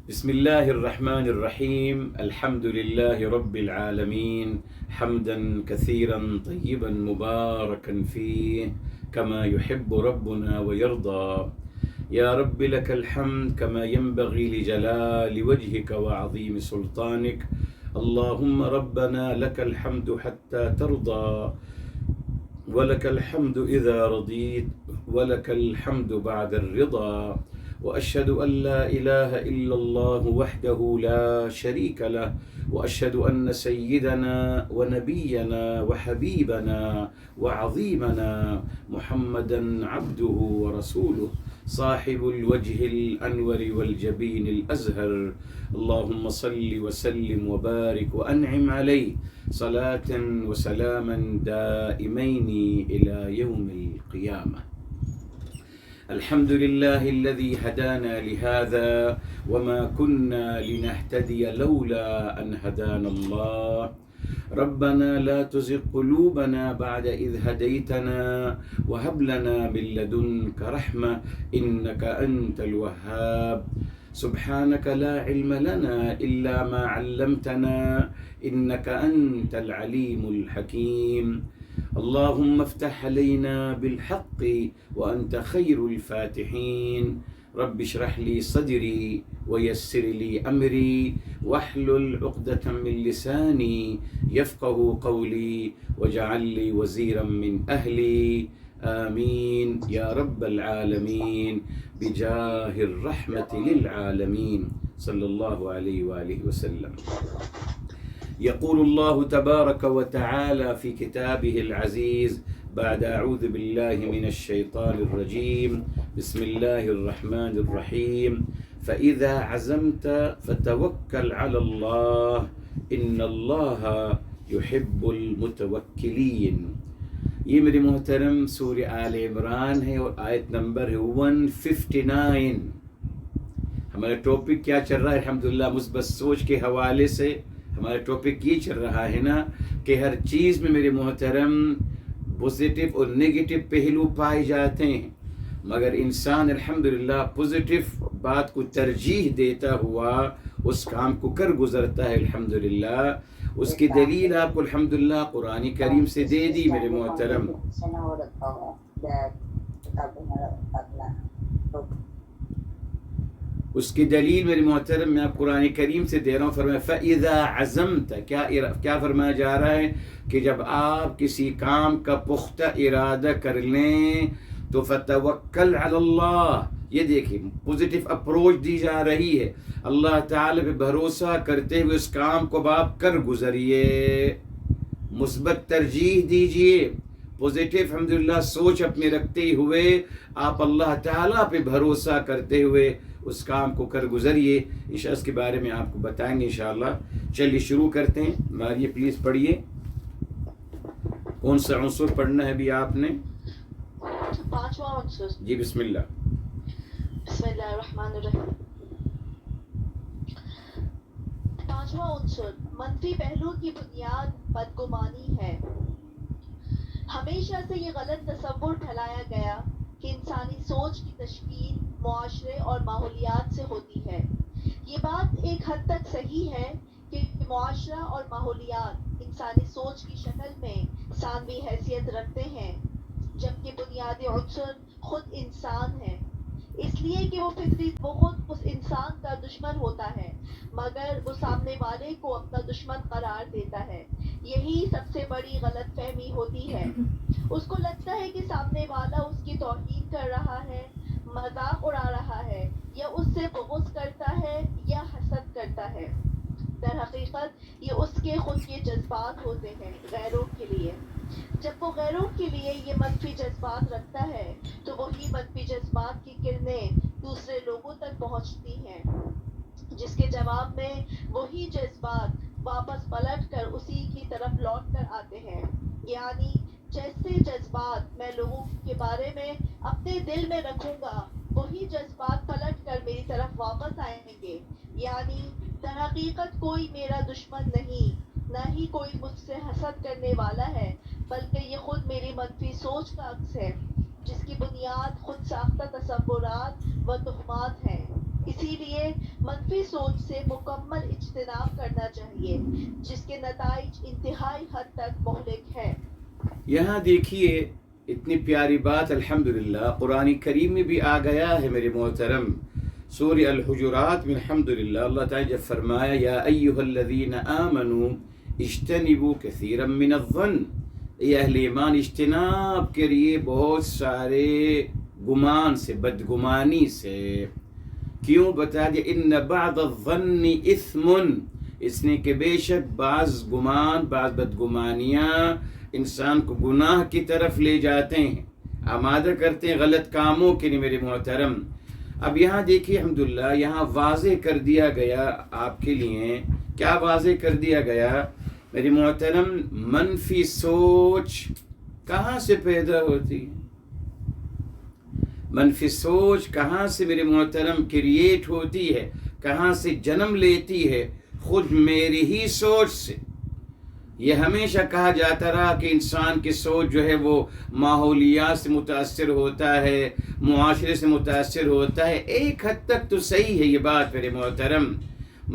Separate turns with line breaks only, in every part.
بسم الله الرحمن الرحيم. الحمد لله رب العالمين حمدا كثيرا طيبا مباركا فيه كما يحب ربنا ويرضى. يا رب لك الحمد كما ينبغي لجلال وجهك وعظيم سلطانك. اللهم ربنا لك الحمد حتى ترضى، ولك الحمد إذا رضيت، ولك الحمد بعد الرضا. وأشهد أن لا إله إلا الله وحده لا شريك له، وأشهد أن سيدنا ونبينا وحبيبنا وعظيمنا محمدا عبده ورسوله صاحب الوجه الأنور والجبين الأزهر. اللهم صل وسلم وبارك وأنعم عليه صلاة وسلاما دائمين إلى يوم القيامة. الحمد لله الذي هدانا لهذا وما كنا لنهتدي لولا أن هدانا الله. ربنا لا تزغ قلوبنا بعد إذ هديتنا وهب لنا من لدنك رحمة إنك أنت الوهاب. سبحانك لا علم لنا إلا ما علمتنا إنك أنت العليم الحكيم. اللهم افتح علينا بالحق وأنت خير الفاتحين. رب اشرح لي صدري ويسر لي أمري واحلل عقدة من لساني يفقه قولي واجعل لي وزيرا من أهلي. آمين يا رب العالمين بجاه الرحمة للعالمين صلى الله عليه وآله وسلم. يقول الله تبارك وتعالى في كتابه العزيز بعد أعوذ بالله من الشيطان الرجيم بسم الله الرحمن الرحيم. فإذا عزمت فتوكل على الله إن الله يحب المتوكلين. یہ میرے محترم سورہ آل عمران ہے اور آیت نمبر ہے 159. ہمارا ٹاپک کیا چل رہا ہے؟ الحمدللہ مثبت سوچ کے حوالے سے ہمارا ٹاپک یہ چل رہا ہے نا کہ ہر چیز میں میرے محترم پوزیٹو اور نگیٹو پہلو پائے جاتے ہیں، مگر انسان الحمدللہ پوزیٹو بات کو ترجیح دیتا ہوا اس کام کو کر گزرتا ہے الحمدللہ. اس کی دلیل آپ کو الحمدللہ قرآن کریم سے دے دی میرے محترم. اس کی دلیل میرے محترم میں آپ قرآن کریم سے دے رہا ہوں. فرمایا فَإِذَا عَزَمْتَ، کیا فرمایا جا رہا ہے کہ جب آپ کسی کام کا پختہ ارادہ کر لیں تو فَتَوَكَّلْ عَلَى اللَّهِ. یہ دیکھیں پوزیٹو اپروچ دی جا رہی ہے. اللہ تعالی پہ بھروسہ کرتے ہوئے اس کام کو آپ کر گزریے، مثبت ترجیح دیجیے، پوزیٹو الحمدللہ سوچ اپنے رکھتے ہوئے آپ اللہ تعالیٰ پہ بھروسہ کرتے ہوئے اس کام کو کر گزریے. اس کے بارے میں آپ کو بتائیں گے انشاءاللہ. چلیے شروع کرتے ہیں. ماریے پلیز پڑھیے. کون سا عنصر پڑھنا ہے ابھی آپ نے؟
5واں عنصر.
جی بسم اللہ.
بسم اللہ الرحمن الرحیم. 5واں عنصر منفی پہلو کی بنیاد بدگمانی ہے. ہمیشہ سے یہ غلط تصور پھیلایا گیا کہ انسانی سوچ کی تشکیل معاشرے اور ماحولیات سے ہوتی ہے. یہ بات ایک حد تک صحیح ہے کہ معاشرہ اور ماحولیات انسانی سوچ کی شکل میں ثانوی حیثیت رکھتے ہیں، جبکہ بنیادی عنصر خود انسان ہے. اس لیے کہ وہ خود اس انسان کا دشمن ہوتا ہے، مگر وہ سامنے والے کو اپنا دشمن قرار دیتا ہے. یہی سب سے بڑی غلط فہمی ہوتی ہے. اس کو لگتا ہے کہ سامنے والا اس کی توہین کر رہا ہے، مذاق اڑا رہا ہے، یا اس سے بغض کرتا ہے یا حسد کرتا ہے. در حقیقت یہ اس کے خود کے جذبات ہوتے ہیں غیروں کے لیے. جب وہ غیروں کے لیے یہ منفی جذبات رکھتا ہے تو وہی منفی جذبات کی کرنیں دوسرے لوگوں تک پہنچتی ہیں، جس کے جواب میں وہی جذبات واپس پلٹ کر اسی کی طرف لوٹ کر آتے ہیں. یعنی جیسے جذبات میں لوگوں کے بارے میں اپنے دل میں رکھوں گا وہی جذبات پلٹ کر میری طرف واپس آئیں گے. یعنی در حقیقت کوئی میرا دشمن نہیں، نہ ہی کوئی مجھ سے حسد کرنے والا ہے، بلکہ یہ خود میری منفی سوچ کا عکس ہے، جس کی بنیاد خود ساختہ تصورات و تہمات ہیں. اسی لیے منفی سوچ سے مکمل اجتناب کرنا چاہیے جس کے نتائج انتہائی حد تک مہلک ہے۔
یہاں دیکھیے اتنی پیاری بات الحمدللہ قرآن کریم میں بھی آ گیا ہے میرے محترم، سورہ الحجرات میں الحمدللہ اللہ تعالیٰ جب فرمایا یا ایھا الذین آمنوا اجتنبوا کثیرا من الظن، اے اہل ایمان اجتناب کریے بہت سارے گمان سے، بدگمانی سے۔ کیوں بتا دیا؟ ان بعض الظن اثم، اس نے کہ بے شک بعض گمان، بعض بدگمانیاں انسان کو گناہ کی طرف لے جاتے ہیں، آمادہ کرتے ہیں غلط کاموں کے لیے میرے محترم۔ اب یہاں دیکھیے الحمدللہ یہاں واضح کر دیا گیا آپ کے لیے، کیا واضح کر دیا گیا میرے محترم؟ منفی سوچ کہاں سے پیدا ہوتی ہے؟ منفی سوچ کہاں سے میرے محترم کریٹ ہوتی ہے، کہاں سے جنم لیتی ہے؟ خود میری ہی سوچ سے۔ یہ ہمیشہ کہا جاتا رہا کہ انسان کی سوچ جو ہے وہ ماحولیات سے متاثر ہوتا ہے، معاشرے سے متاثر ہوتا ہے۔ ایک حد تک تو صحیح ہے یہ بات میرے محترم،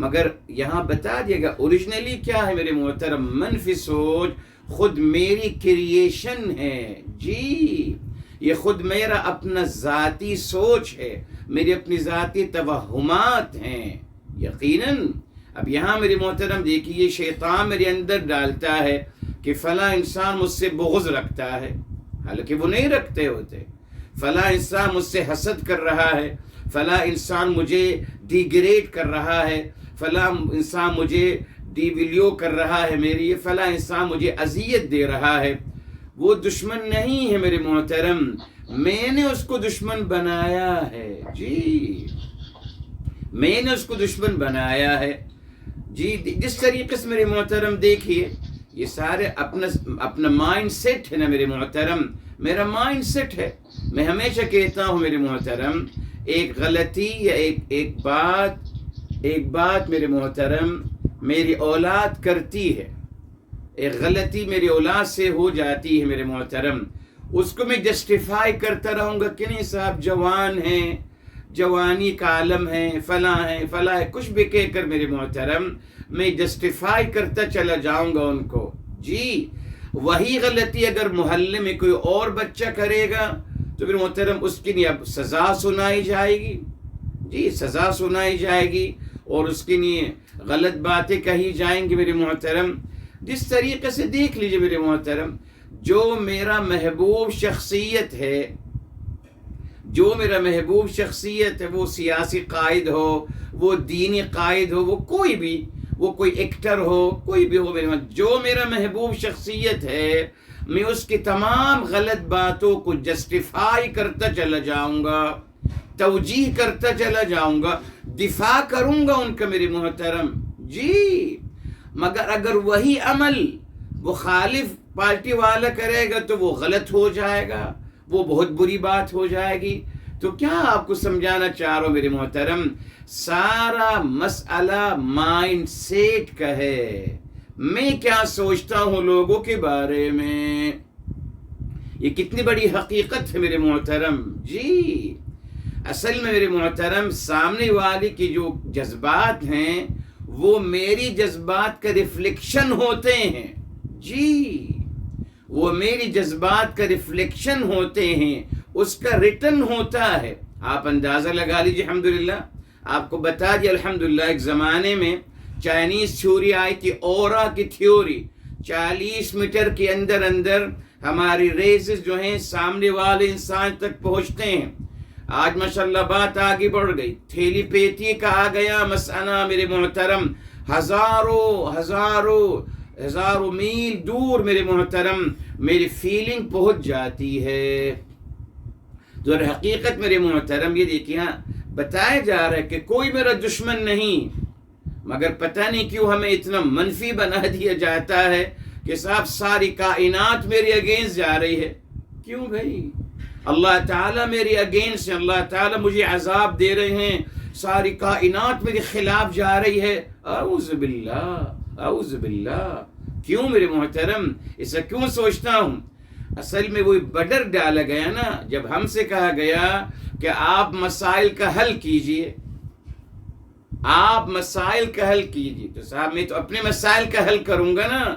مگر یہاں بتا دیا گیا اوریجنلی کیا ہے میرے محترم؟ منفی سوچ خود میری کریشن ہے، جی یہ خود میرا اپنا ذاتی سوچ ہے، میری اپنی ذاتی توہمات ہیں یقیناً۔ اب یہاں میری محترم دیکھیے یہ شیطان میرے اندر ڈالتا ہے کہ فلاں انسان مجھ سے بغض رکھتا ہے، حالانکہ وہ نہیں رکھتے ہوتے۔ فلاں انسان مجھ سے حسد کر رہا ہے، فلاں انسان مجھے ڈیگریڈ کر رہا ہے، فلاں انسان مجھے ڈیویلیو کر رہا ہے میری، فلاں انسان مجھے اذیت دے رہا ہے۔ وہ دشمن نہیں ہے میرے محترم، میں نے اس کو دشمن بنایا ہے، جی میں نے اس کو دشمن بنایا ہے۔ جی جس طریقے سے میرے محترم دیکھیے یہ سارے اپنا مائنڈ سیٹ ہے نا میرے محترم، میرا مائنڈ سیٹ ہے۔ میں ہمیشہ کہتا ہوں میرے محترم ایک غلطی یا ایک بات میرے محترم میری اولاد کرتی ہے، ایک غلطی میری اولاد سے ہو جاتی ہے میرے محترم، اس کو میں جسٹیفائی کرتا رہوں گا کہ نہیں صاحب جوان ہیں، جوانی کا عالم ہے، فلاں ہے فلاں ہے، کچھ بھی کہہ کر میرے محترم میں جسٹیفائی کرتا چلا جاؤں گا ان کو۔ جی وہی غلطی اگر محلے میں کوئی اور بچہ کرے گا تو میرے محترم اس کے لیے اب سزا سنائی جائے گی، جی سزا سنائی جائے گی اور اس کے لیے غلط باتیں کہی جائیں گی میرے محترم۔ جس طریقے سے دیکھ لیجئے میرے محترم جو میرا محبوب شخصیت ہے، جو میرا محبوب شخصیت ہے، وہ سیاسی قائد ہو، وہ دینی قائد ہو، وہ کوئی بھی، وہ کوئی ایکٹر ہو، کوئی بھی ہو میرے جو میرا محبوب شخصیت ہے، میں اس کی تمام غلط باتوں کو جسٹیفائی کرتا چلا جاؤں گا، توجیہ کرتا چلا جاؤں گا، دفاع کروں گا ان کا میرے محترم۔ جی مگر اگر وہی عمل مخالف پارٹی والا کرے گا تو وہ غلط ہو جائے گا، وہ بہت بری بات ہو جائے گی۔ تو کیا آپ کو سمجھانا چاہ رہا ہوں میرے محترم، سارا مسئلہ مائنڈ سیٹ کا ہے، میں کیا سوچتا ہوں لوگوں کے بارے میں، یہ کتنی بڑی حقیقت ہے میرے محترم۔ جی اصل میں میرے محترم سامنے والے کی جو جذبات ہیں وہ میری جذبات کا ریفلیکشن ہوتے ہیں، جی وہ میری جذبات کا ریفلیکشن ہوتے ہیں، اس کا ریٹن ہوتا ہے۔ آپ اندازہ لگا لیجیے الحمدللہ، آپ کو بتا دیا الحمدللہ ایک زمانے میں چائنیز تھیوری آئی تھی، اورا کی تھیوری، 40 میٹر کے اندر ہماری ریزز جو ہیں سامنے والے انسان تک پہنچتے ہیں۔ آج ماشاءاللہ بات آگے بڑھ گئی، تھیلی پیتی کا آ گیا مسئلہ میرے محترم، ہزاروں میل دور میرے محترم میری فیلنگ پہنچ جاتی ہے۔ تو حقیقت میرے محترم یہ دیکھیے بتایا جا رہا ہے کہ کوئی میرا دشمن نہیں، مگر پتہ نہیں کیوں ہمیں اتنا منفی بنا دیا جاتا ہے کہ صاحب ساری کائنات میری اگینسٹ جا رہی ہے۔ کیوں بھائی؟ اللہ تعالیٰ میری اگینسٹ ہے، اللہ تعالیٰ مجھے عذاب دے رہے ہیں، ساری کائنات میرے خلاف جا رہی ہے۔ اعوذ باللہ، کیوں میرے محترم ایسا کیوں سوچتا ہوں؟ اصل میں وہی بڈر ڈالا گیا نا، جب ہم سے کہا گیا کہ آپ مسائل کا حل کیجئے، آپ مسائل کا حل کیجیے. تو صاحب میں تو اپنے مسائل کا حل کروں گا نا.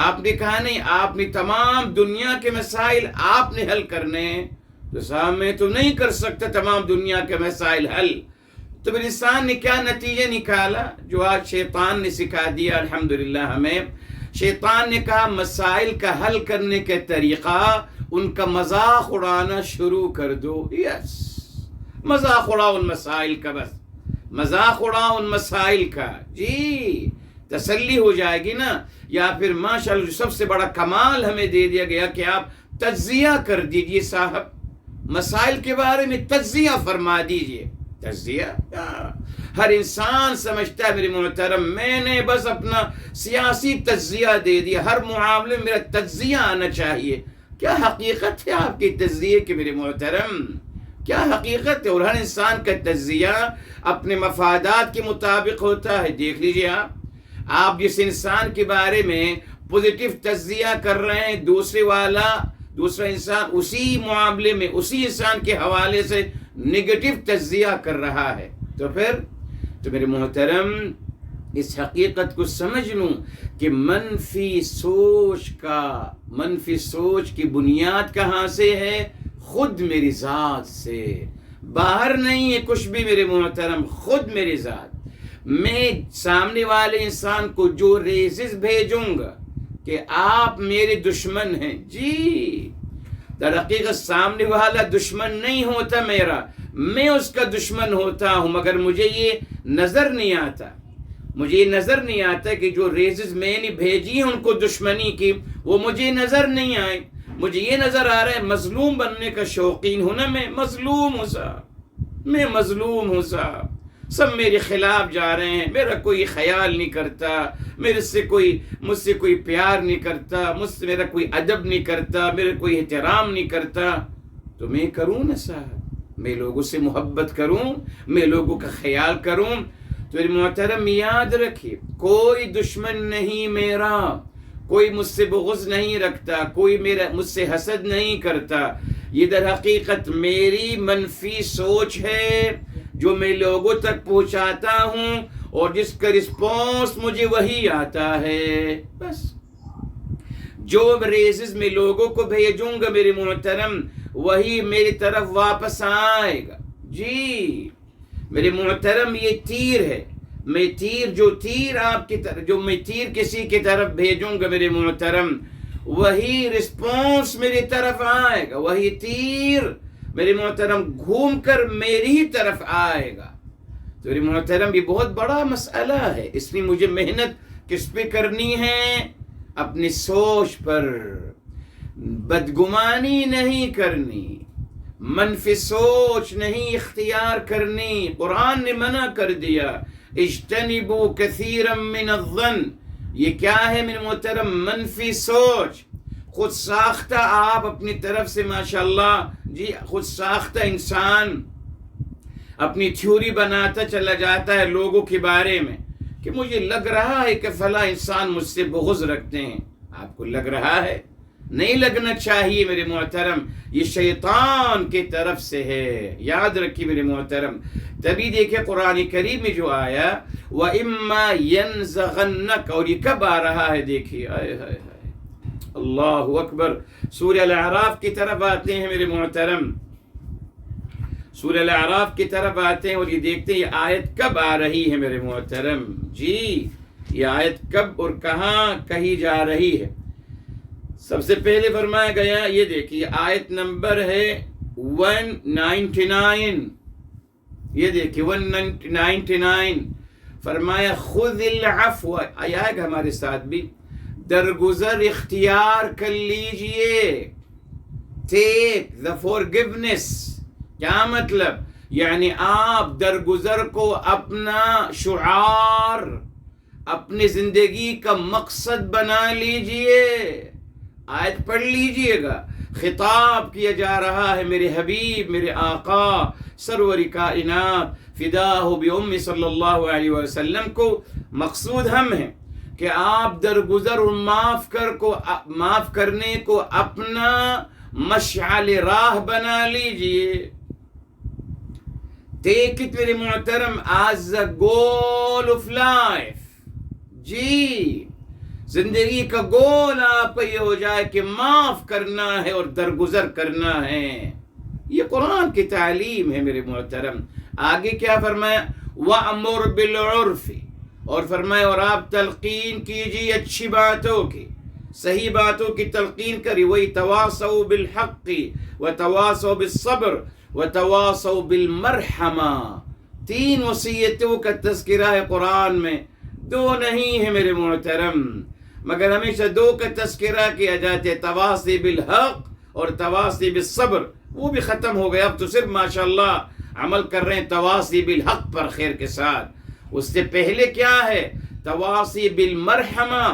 آپ نے کہا نہیں آپ نے تمام دنیا کے مسائل آپ نے حل کرنے ہیں. تو صاحب میں تو نہیں کر سکتا تمام دنیا کے مسائل حل. تو پھر انسان نے کیا نتیجہ نکالا جو آج شیطان نے سکھا دیا الحمدللہ ہمیں. شیطان نے کہا مسائل کا حل کرنے کے طریقہ ان کا مذاق اڑانا شروع کر دو. یس مذاق اڑاؤ ان مسائل کا, بس مذاق اڑاؤ ان مسائل کا. جی تسلی ہو جائے گی نا. یا پھر ماشاءاللہ جو سب سے بڑا کمال ہمیں دے دیا گیا کہ آپ تجزیہ کر دیجئے صاحب, مسائل کے بارے میں تجزیہ فرما دیجئے. تجزیہ ہر انسان سمجھتا ہے میرے محترم میں نے بس اپنا سیاسی تجزیہ دے دیا, ہر معاملے میں میرا تجزیہ آنا چاہیے. کیا حقیقت ہے آپ کے تجزیے کے میرے محترم, کیا حقیقت ہے؟ اور ہر انسان کا تجزیہ اپنے مفادات کے مطابق ہوتا ہے. دیکھ لیجئے آپ جس انسان کے بارے میں پوزیٹیو تجزیہ کر رہے ہیں دوسرا انسان اسی معاملے میں اسی انسان کے حوالے سے نگیٹو تجزیہ کر رہا ہے. تو پھر تو میرے محترم اس حقیقت کو سمجھ لوں کہ منفی سوچ کی بنیاد کہاں سے ہے؟ خود میری ذات سے, باہر نہیں ہے کچھ بھی میرے محترم, خود میری ذات. میں سامنے والے انسان کو جو ریزز بھیجوں گا کہ آپ میرے دشمن ہیں, جی در حقیقت سامنے والا دشمن نہیں ہوتا میرا, میں اس کا دشمن ہوتا ہوں. مگر مجھے یہ نظر نہیں آتا کہ جو ریزز میں نے بھیجی ہیں ان کو دشمنی کی, وہ مجھے نظر نہیں آئے. مجھے یہ نظر آ رہا ہے مظلوم بننے کا شوقین ہوں نا, میں مظلوم ہوں صاحب, سب میرے خلاف جا رہے ہیں, میرا کوئی خیال نہیں کرتا, مجھ سے کوئی پیار نہیں کرتا, میرا کوئی ادب نہیں کرتا, میرا کوئی احترام نہیں کرتا. تو میں کروں نا صاحب, میں لوگوں سے محبت کروں, میں لوگوں کا خیال کروں. تو محترم یاد رکھیے کوئی دشمن نہیں میرا, کوئی مجھ سے بغض نہیں رکھتا, کوئی مجھ سے حسد نہیں کرتا. یہ در حقیقت میری منفی سوچ ہے جو میں لوگوں تک پہنچاتا ہوں اور جس کا رسپانس مجھے وہی آتا ہے. بس جو ریزز میں لوگوں کو بھیجوں گا میرے محترم وہی میری طرف واپس آئے گا. جی میرے محترم یہ تیر ہے, میں تیر کسی کی طرف بھیجوں گا میرے محترم وہی رسپانس میری طرف آئے گا, وہی تیر میرے محترم گھوم کر میری ہی طرف آئے گا. تو میرے محترم یہ بہت بڑا مسئلہ ہے, اس لیے مجھے محنت کس پہ کرنی ہے؟ اپنی سوچ پر. بدگمانی نہیں کرنی, منفی سوچ نہیں اختیار کرنی. قرآن نے منع کر دیا اجتنبوا کثیرا من الظن. یہ کیا ہے میرے محترم؟ منفی سوچ. خود ساختہ آپ اپنی طرف سے ماشاءاللہ جی خود ساختہ انسان اپنی تھیوری بناتا چلا جاتا ہے لوگوں کے بارے میں کہ مجھے لگ رہا ہے کہ فلاں انسان مجھ سے بغض رکھتے ہیں. آپ کو لگ رہا ہے, نہیں لگنا چاہیے میرے محترم, یہ شیطان کی طرف سے ہے. یاد رکھیے میرے محترم. تبھی دیکھیں قرآن کریم میں جو آیا وَإِمَّا يَنزَغَنَّكَ, اور یہ کب آ رہا ہے؟ دیکھیے اللہ اکبر. سورہ الاعراف کی طرف آتے ہیں میرے محترم, سورہ الاعراف کی طرف آتے ہیں اور یہ دیکھتے ہیں یہ آیت کب آ رہی ہے میرے محترم. جی یہ آیت کب اور کہاں کہی جا رہی ہے؟ سب سے پہلے فرمایا گیا, یہ دیکھیے آیت نمبر ہے 199. یہ دیکھیے 199 فرمایا خذ العفو, آیا گا ہمارے ساتھ بھی, درگزر اختیار کر لیجئے. ٹیک دا forgiveness. کیا مطلب؟ یعنی آپ درگزر کو اپنا شعار, اپنی زندگی کا مقصد بنا لیجئے. آیت پڑھ لیجئے گا, خطاب کیا جا رہا ہے میرے حبیب, میرے آقا سرور کائنات فداہ بأم صلی اللہ علیہ وسلم کو. مقصود ہم ہیں کہ آپ درگزر اور معاف کرنے کو اپنا مشعل راہ بنا لیجئے. Take it میرے محترم as a goal of life. جی زندگی کا گول آپ کا یہ ہو جائے کہ معاف کرنا ہے اور درگزر کرنا ہے. یہ قرآن کی تعلیم ہے میرے محترم. آگے کیا فرمایا؟ وَأْمُرْ بِالْعُرْفِ، اور فرمایا اور آپ تلقین کیجیے اچھی باتوں کی، صحیح باتوں کی تلقین کری. وہی تواصوا بالحق وتواصوا بالصبر وتواصوا بالمرحمہ. 3 وصیتوں کا تذکرہ ہے قرآن میں، 2 نہیں ہے میرے محترم، مگر ہمیشہ 2 کا تذکرہ کیا جاتا ہے، تواصی بالحق اور تواصی بالصبر. وہ بھی ختم ہو گیا، اب تو صرف ماشاءاللہ عمل کر رہے ہیں تواصی بالحق پر خیر کے ساتھ. اس سے پہلے کیا ہے؟ تواصی بالمرحمہ،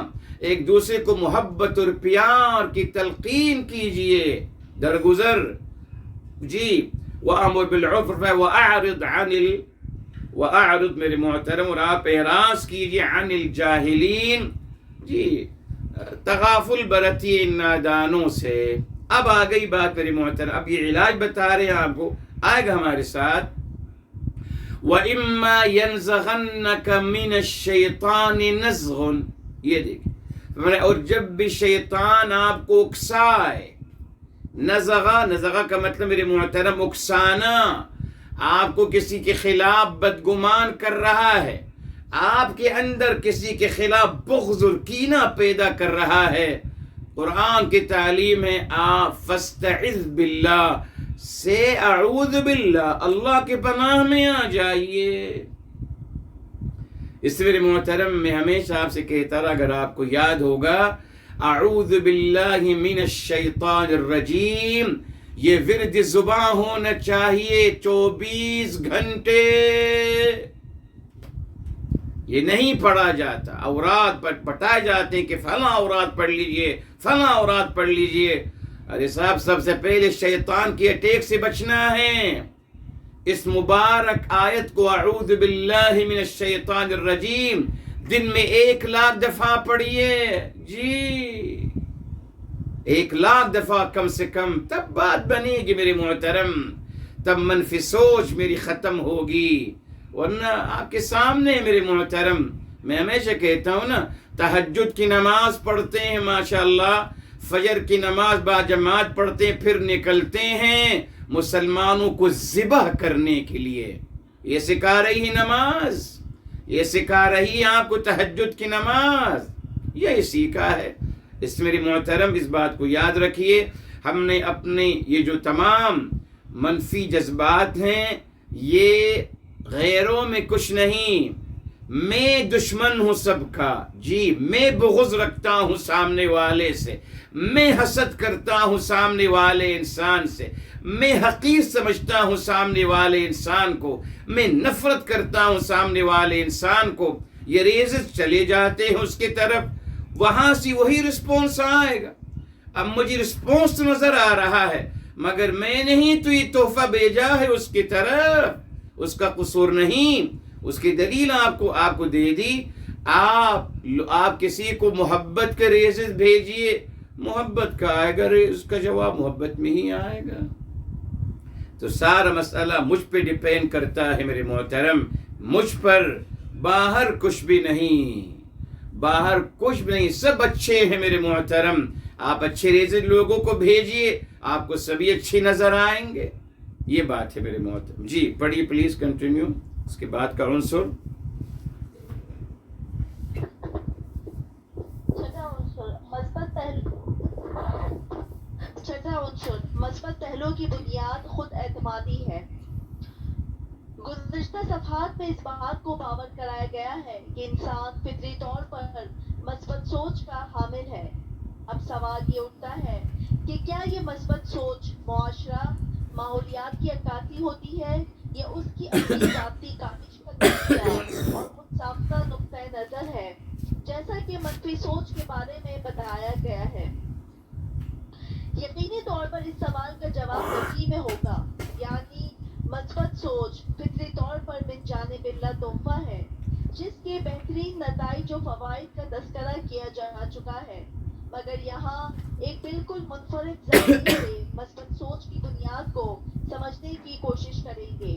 ایک دوسرے کو محبت اور پیار کی تلقین کیجئے، درگزر. جی وَأَمُرْ بِالْعُرْفِ وَأَعْرِضْ میرے محترم، اور آپ اعراض کیجئے عن الجاہلین. جی تغافل برتیے ان نادانوں سے. اب آ گئی بات میرے محترم، اب یہ علاج بتا رہے ہیں آپ کو، آئے گا ہمارے ساتھ. وَإِمَّا يَنزَغَنَّكَ مِنَ الشَّيْطَانِ نَزْغٌ. یہ دیکھیں، اور جب بھی شیطان آپ کو اکسائے، نزغہ کا مطلب میرے محترم اکسانا، آپ کو کسی کے خلاف بدگمان کر رہا ہے، آپ کے اندر کسی کے خلاف بغض اور کینہ پیدا کر رہا ہے. قرآن کی تعلیم ہے آپ فاستعذ باللہ سے اعوذ باللہ، اللہ کے پناہ میں آ جائیے. اس میرے محترم میں ہمیشہ آپ سے کہتا رہا، اگر آپ کو یاد ہوگا، اعوذ باللہ من الشیطان الرجیم، یہ ورد زباں ہونا چاہیے 24 گھنٹے. یہ نہیں پڑھا جاتا، اوراد پٹائے جاتے ہیں کہ فلاں اوراد پڑھ لیجئے، فلاں اوراد پڑھ لیجئے. ارے صاحب، سب سے پہلے شیطان کی اٹیک سے بچنا ہے. اس مبارک آیت کو اعوذ باللہ من الشیطان الرجیم دن میں 1,00,000 دفعہ پڑھیے. جی 1,00,000 دفعہ کم سے کم، تب بات بنے گی میرے محترم، تب منفی سوچ میری ختم ہوگی. ورنہ آپ کے سامنے میرے محترم، میں ہمیشہ کہتا ہوں نا، تہجد کی نماز پڑھتے ہیں ماشاءاللہ، فجر کی نماز باجماعت پڑھتے ہیں، پھر نکلتے ہیں مسلمانوں کو ذبح کرنے کے لیے. یہ سکھا رہی نماز، یہ سکھا رہی آپ کو تہجد کی نماز، یہی سیکھا ہے. اس میرے محترم اس بات کو یاد رکھیے، ہم نے اپنے یہ جو تمام منفی جذبات ہیں، یہ غیروں میں کچھ نہیں. میں دشمن ہوں سب کا. جی میں بغض رکھتا ہوں سامنے والے سے، میں حسد کرتا ہوں سامنے والے انسان سے، میں حقیر سمجھتا ہوں سامنے والے انسان کو، میں نفرت کرتا ہوں سامنے والے انسان کو. یہ ریزز چلے جاتے ہیں اس کی طرف، وہاں سے وہی رسپونس آئے گا. اب مجھے رسپونس نظر آ رہا ہے، مگر میں نہیں تو یہ تحفہ بھیجا ہے اس کی طرف، اس کا قصور نہیں. اس کی دلیل آپ کو دے دی. آپ کسی کو محبت کا ریزز بھیجیے، محبت کا آئے گا، اس کا جواب محبت میں ہی آئے گا. تو سارا مسئلہ مجھ پہ ڈیپینڈ کرتا ہے میرے محترم، مجھ پر. باہر کچھ بھی نہیں، باہر کچھ بھی نہیں، سب اچھے ہیں میرے محترم. آپ اچھے ریزز لوگوں کو بھیجیے، آپ کو سبھی اچھی نظر آئیں گے. یہ بات ہے میرے محترم. جی پڑھیے پلیز، کنٹینیو. اس کے بعد کا عنصر
چھٹا عنصر مثبت پہلو کی بنیاد خود اعتمادی ہے. گزشتہ صفحات میں اس بات کو باور کرایا گیا ہے کہ انسان فطری طور پر مثبت سوچ کا حامل ہے. اب سوال یہ اٹھتا ہے کہ کیا یہ مثبت سوچ معاشرہ، ماحولیات کی عکاسی ہوتی ہے یا اس کی اپنی ذاتی کاوش کا نتیجہ اور خود ساختہ نقطۂ نظر ہے، جیسا کہ منفی سوچ کے بارے میں بتایا گیا ہے؟ یقینی طور پر اس سوال کا جواب وسیع میں ہوگا، یعنی مثبت سوچ فطری طور پر من جانب اللہ تحفہ ہے، جس کے بہترین نتائج و فوائد کا تذکرہ کیا جا چکا ہے. مگر یہاں ایک بالکل منفرد زاویے سے مثبت سوچ کی بنیاد کو سمجھنے کی کوشش کریں گے.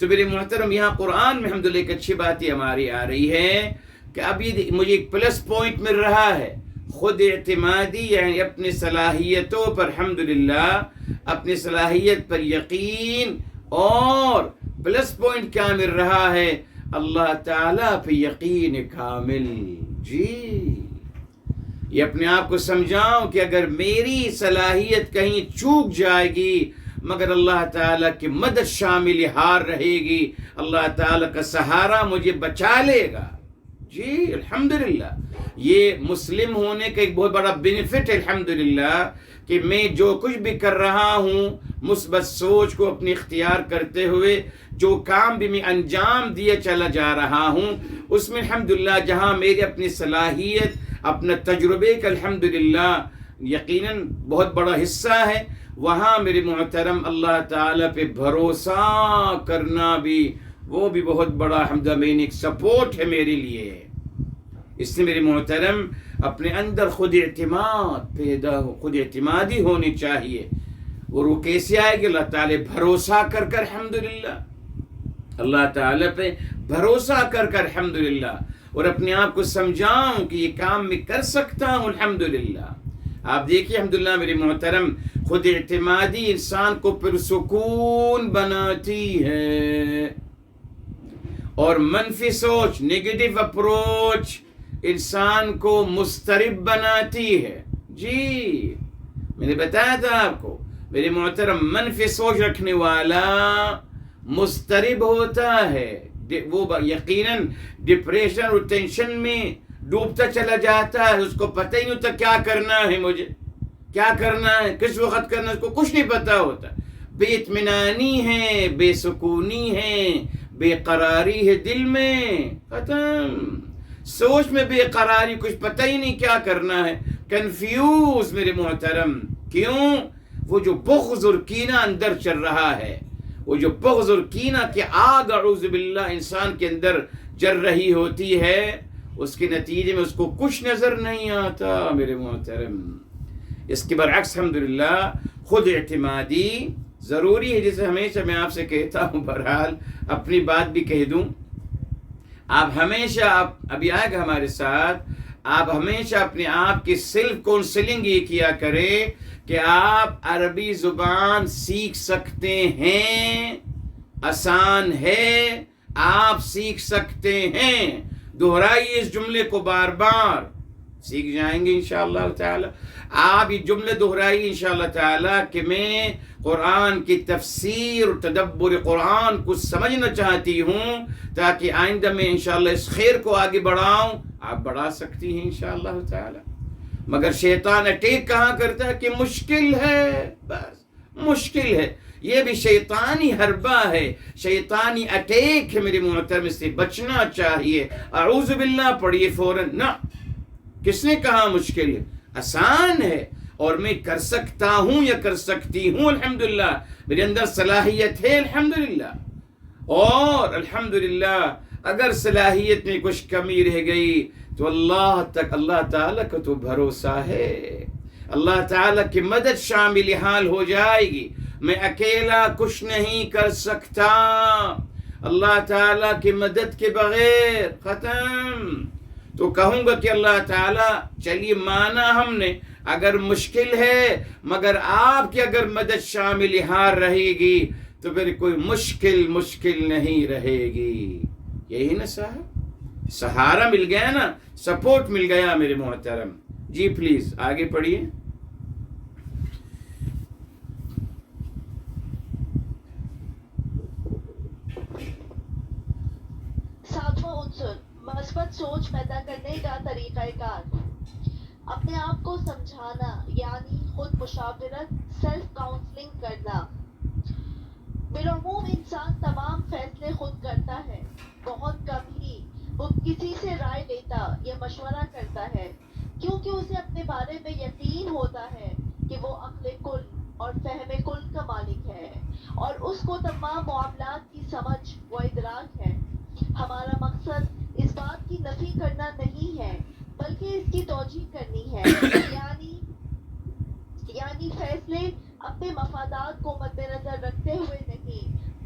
تو میرے محترم یہاں قرآن میں الحمدللہ ایک اچھی بات یہ ہماری آ رہی ہے کہ اب یہ مجھے ایک پلس پوائنٹ مل رہا ہے، خود اعتمادی یعنی اپنی صلاحیتوں پر الحمدللہ اپنی صلاحیت پر یقین، اور پلس پوائنٹ کیا مل رہا ہے؟ اللہ تعالیٰ پہ یقین کامل. جی یہ اپنے آپ کو سمجھاؤں کہ اگر میری صلاحیت کہیں چوک جائے گی مگر اللہ تعالیٰ کی مدد شامل حال رہے گی، اللہ تعالیٰ کا سہارا مجھے بچا لے گا. جی الحمدللہ یہ مسلم ہونے کا ایک بہت بڑا بینیفٹ ہے الحمدللہ، کہ میں جو کچھ بھی کر رہا ہوں مثبت سوچ کو اپنی اختیار کرتے ہوئے جو کام بھی میں انجام دیے چلا جا رہا ہوں اس میں الحمدللہ جہاں میری اپنی صلاحیت اپنا تجربے کا الحمدللہ یقیناً بہت بڑا حصہ ہے، وہاں میرے محترم اللہ تعالیٰ پہ بھروسہ کرنا بھی وہ بھی بہت بڑا الحمدللہ میں ایک سپورٹ ہے میرے لیے. اس سے میرے محترم اپنے اندر خود اعتماد پیدا ہو، خود اعتمادی ہونی چاہیے. اور وہ کیسے آئے گی؟ اللہ تعالیٰ بھروسہ کر کر الحمدللہ، اللہ تعالیٰ پہ بھروسہ کر کر الحمدللہ، اور اپنے آپ کو سمجھاؤں کہ یہ کام میں کر سکتا ہوں الحمدللہ. آپ دیکھیے الحمدللہ میرے محترم خود اعتمادی انسان کو پرسکون بناتی ہے، اور منفی سوچ نیگیٹو اپروچ انسان کو مضطرب بناتی ہے. جی میں نے بتایا تھا آپ کو میرے محترم منفی سوچ رکھنے والا مضطرب ہوتا ہے، وہ یقیناً ڈپریشن اور ٹینشن میں ڈوبتا چلا جاتا ہے، اس کو پتہ ہی نہیں ہوتا کیا کرنا ہے، مجھے کیا کرنا ہے، کس وقت کرنا ہے، اس کو کچھ نہیں پتہ ہوتا. بے اطمینانی ہے، بے سکونی ہے، بے قراری ہے دل میں، ختم. سوچ میں بے قراری، کچھ پتہ ہی نہیں کیا کرنا ہے، کنفیوز میرے محترم. کیوں؟ وہ جو بغض اور کینہ اندر چل رہا ہے، وہ جو بغض اور کینہ کی آگ اعوذ باللہ انسان کے اندر جل رہی ہوتی ہے، اس کے نتیجے میں اس کو کچھ نظر نہیں آتا میرے محترم. اس کے برعکس الحمدللہ خود اعتمادی ضروری ہے. جیسے ہمیشہ میں آپ سے کہتا ہوں، بہرحال اپنی بات بھی کہہ دوں، آپ ہمیشہ ابھی آئے گا ہمارے ساتھ، آپ ہمیشہ اپنے آپ کی سیلف کونسلنگ یہ کیا کریں کہ آپ عربی زبان سیکھ سکتے ہیں، آسان ہے، آپ سیکھ سکتے ہیں. دہرائیے اس جملے کو بار بار، سیکھ جائیں گے انشاءاللہ تعالی. آپ یہ جملے دہرائیے انشاءاللہ تعالی کہ میں قرآن کی تفسیر اور تدبر قرآن کو سمجھنا چاہتی ہوں تاکہ آئندہ میں انشاءاللہ اس خیر کو آگے بڑھاؤں. آپ بڑھا سکتی ہیں انشاءاللہ تعالی. مگر شیطان اٹیک کہاں کرتا ہے کہ مشکل ہے، بس مشکل ہے. یہ بھی شیطانی حربہ ہے، شیطانی اٹیک ہے میرے محترم، سے بچنا چاہیے. اعوذ باللہ پڑھیے فوراً. نہ، کس نے کہا مشکل ہے؟ آسان ہے، اور میں کر سکتا ہوں یا کر سکتی ہوں الحمدللہ، میرے اندر صلاحیت ہے الحمدللہ. اور الحمدللہ اگر صلاحیت میں کچھ کمی رہ گئی تو اللہ تعالیٰ کا تو بھروسہ ہے، اللہ تعالیٰ کی مدد شامل حال ہو جائے گی. میں اکیلا کچھ نہیں کر سکتا، اللہ تعالیٰ کی مدد کے بغیر، ختم. تو کہوں گا کہ اللہ تعالیٰ چلیے مانا ہم نے، اگر مشکل ہے مگر آپ کی اگر مدد شامل حال رہے گی تو پھر کوئی مشکل نہیں رہے گی. یہی نا صاحب، سہارا مل گیا نا، سپورٹ مل گیا میرے محترم. جی پلیز آگے پڑھیے.
ساتواں عنصر، مثبت سوچ پیدا کرنے کا طریقہ کار. اپنے آپ کو سمجھانا یعنی خود مشاورت، سیلف کاؤنسلنگ کرنا. بالعموم انسان تمام فیصلے خود کرتا ہے، بہت کم ہی وہ کسی سے رائے لیتا یا مشورہ کرتا ہے، کیونکہ اسے اپنے بارے میں یقین ہوتا ہے کہ وہ عقل کل اور فہم کل کا مالک ہے، اور اس کو تمام معاملات کی سمجھ و ادراک ہے. ہمارا مقصد اس بات کی نفی کرنا نہیں ہے بلکہ اس کی توجیہ کرنی ہے. یعنی فیصلے اپنے مفادات کو مد نظر رکھتے ہوئے نہیں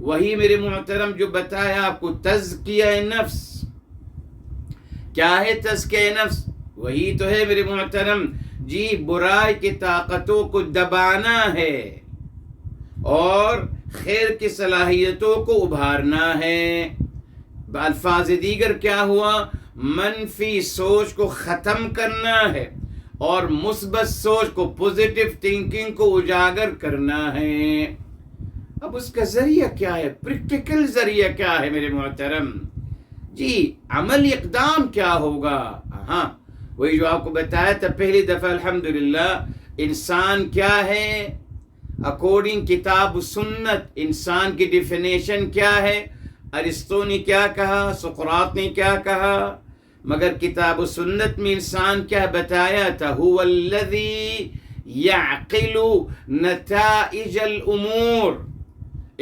وہی میرے محترم جو بتایا آپ کو تزکیہ نفس. کیا ہے تزکیہ نفس؟ وہی تو ہے میرے محترم جی برائی کی طاقتوں کو دبانا ہے اور خیر کی صلاحیتوں کو ابھارنا ہے. الفاظ دیگر کیا ہوا؟ منفی سوچ کو ختم کرنا ہے اور مثبت سوچ کو، پوزیٹیو تھنکنگ کو اجاگر کرنا ہے. اب اس کا ذریعہ کیا ہے؟ پریکٹیکل ذریعہ کیا ہے میرے محترم جی؟ عملی اقدام کیا ہوگا؟ ہاں وہی جو آپ کو بتایا تھا پہلی دفعہ الحمدللہ. انسان کیا ہے اکارڈنگ کتاب و سنت؟ انسان کی ڈیفینیشن کیا ہے؟ ارسطو نے کیا کہا، سقراط نے کیا کہا، مگر کتاب و سنت میں انسان کیا بتایا تھا؟ هو الذی یعقل نتائج الامور.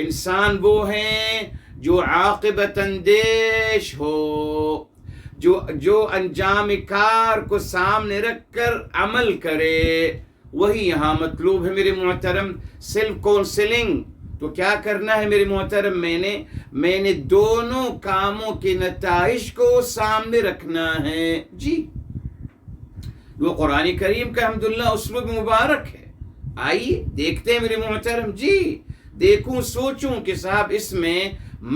انسان وہ ہیں جو عاقبت اندیش ہو، جو انجام کار کو سامنے رکھ کر عمل کرے. وہی یہاں مطلوب ہے میرے محترم. سیلف کونسلنگ تو کیا کرنا ہے میرے محترم؟ میں نے دونوں کاموں کے نتائج کو سامنے رکھنا ہے جی. وہ قرآن کریم کا الحمدللہ اسلوب مبارک ہے. آئیے دیکھتے ہیں میرے محترم جی. دیکھوں سوچوں کہ صاحب اس میں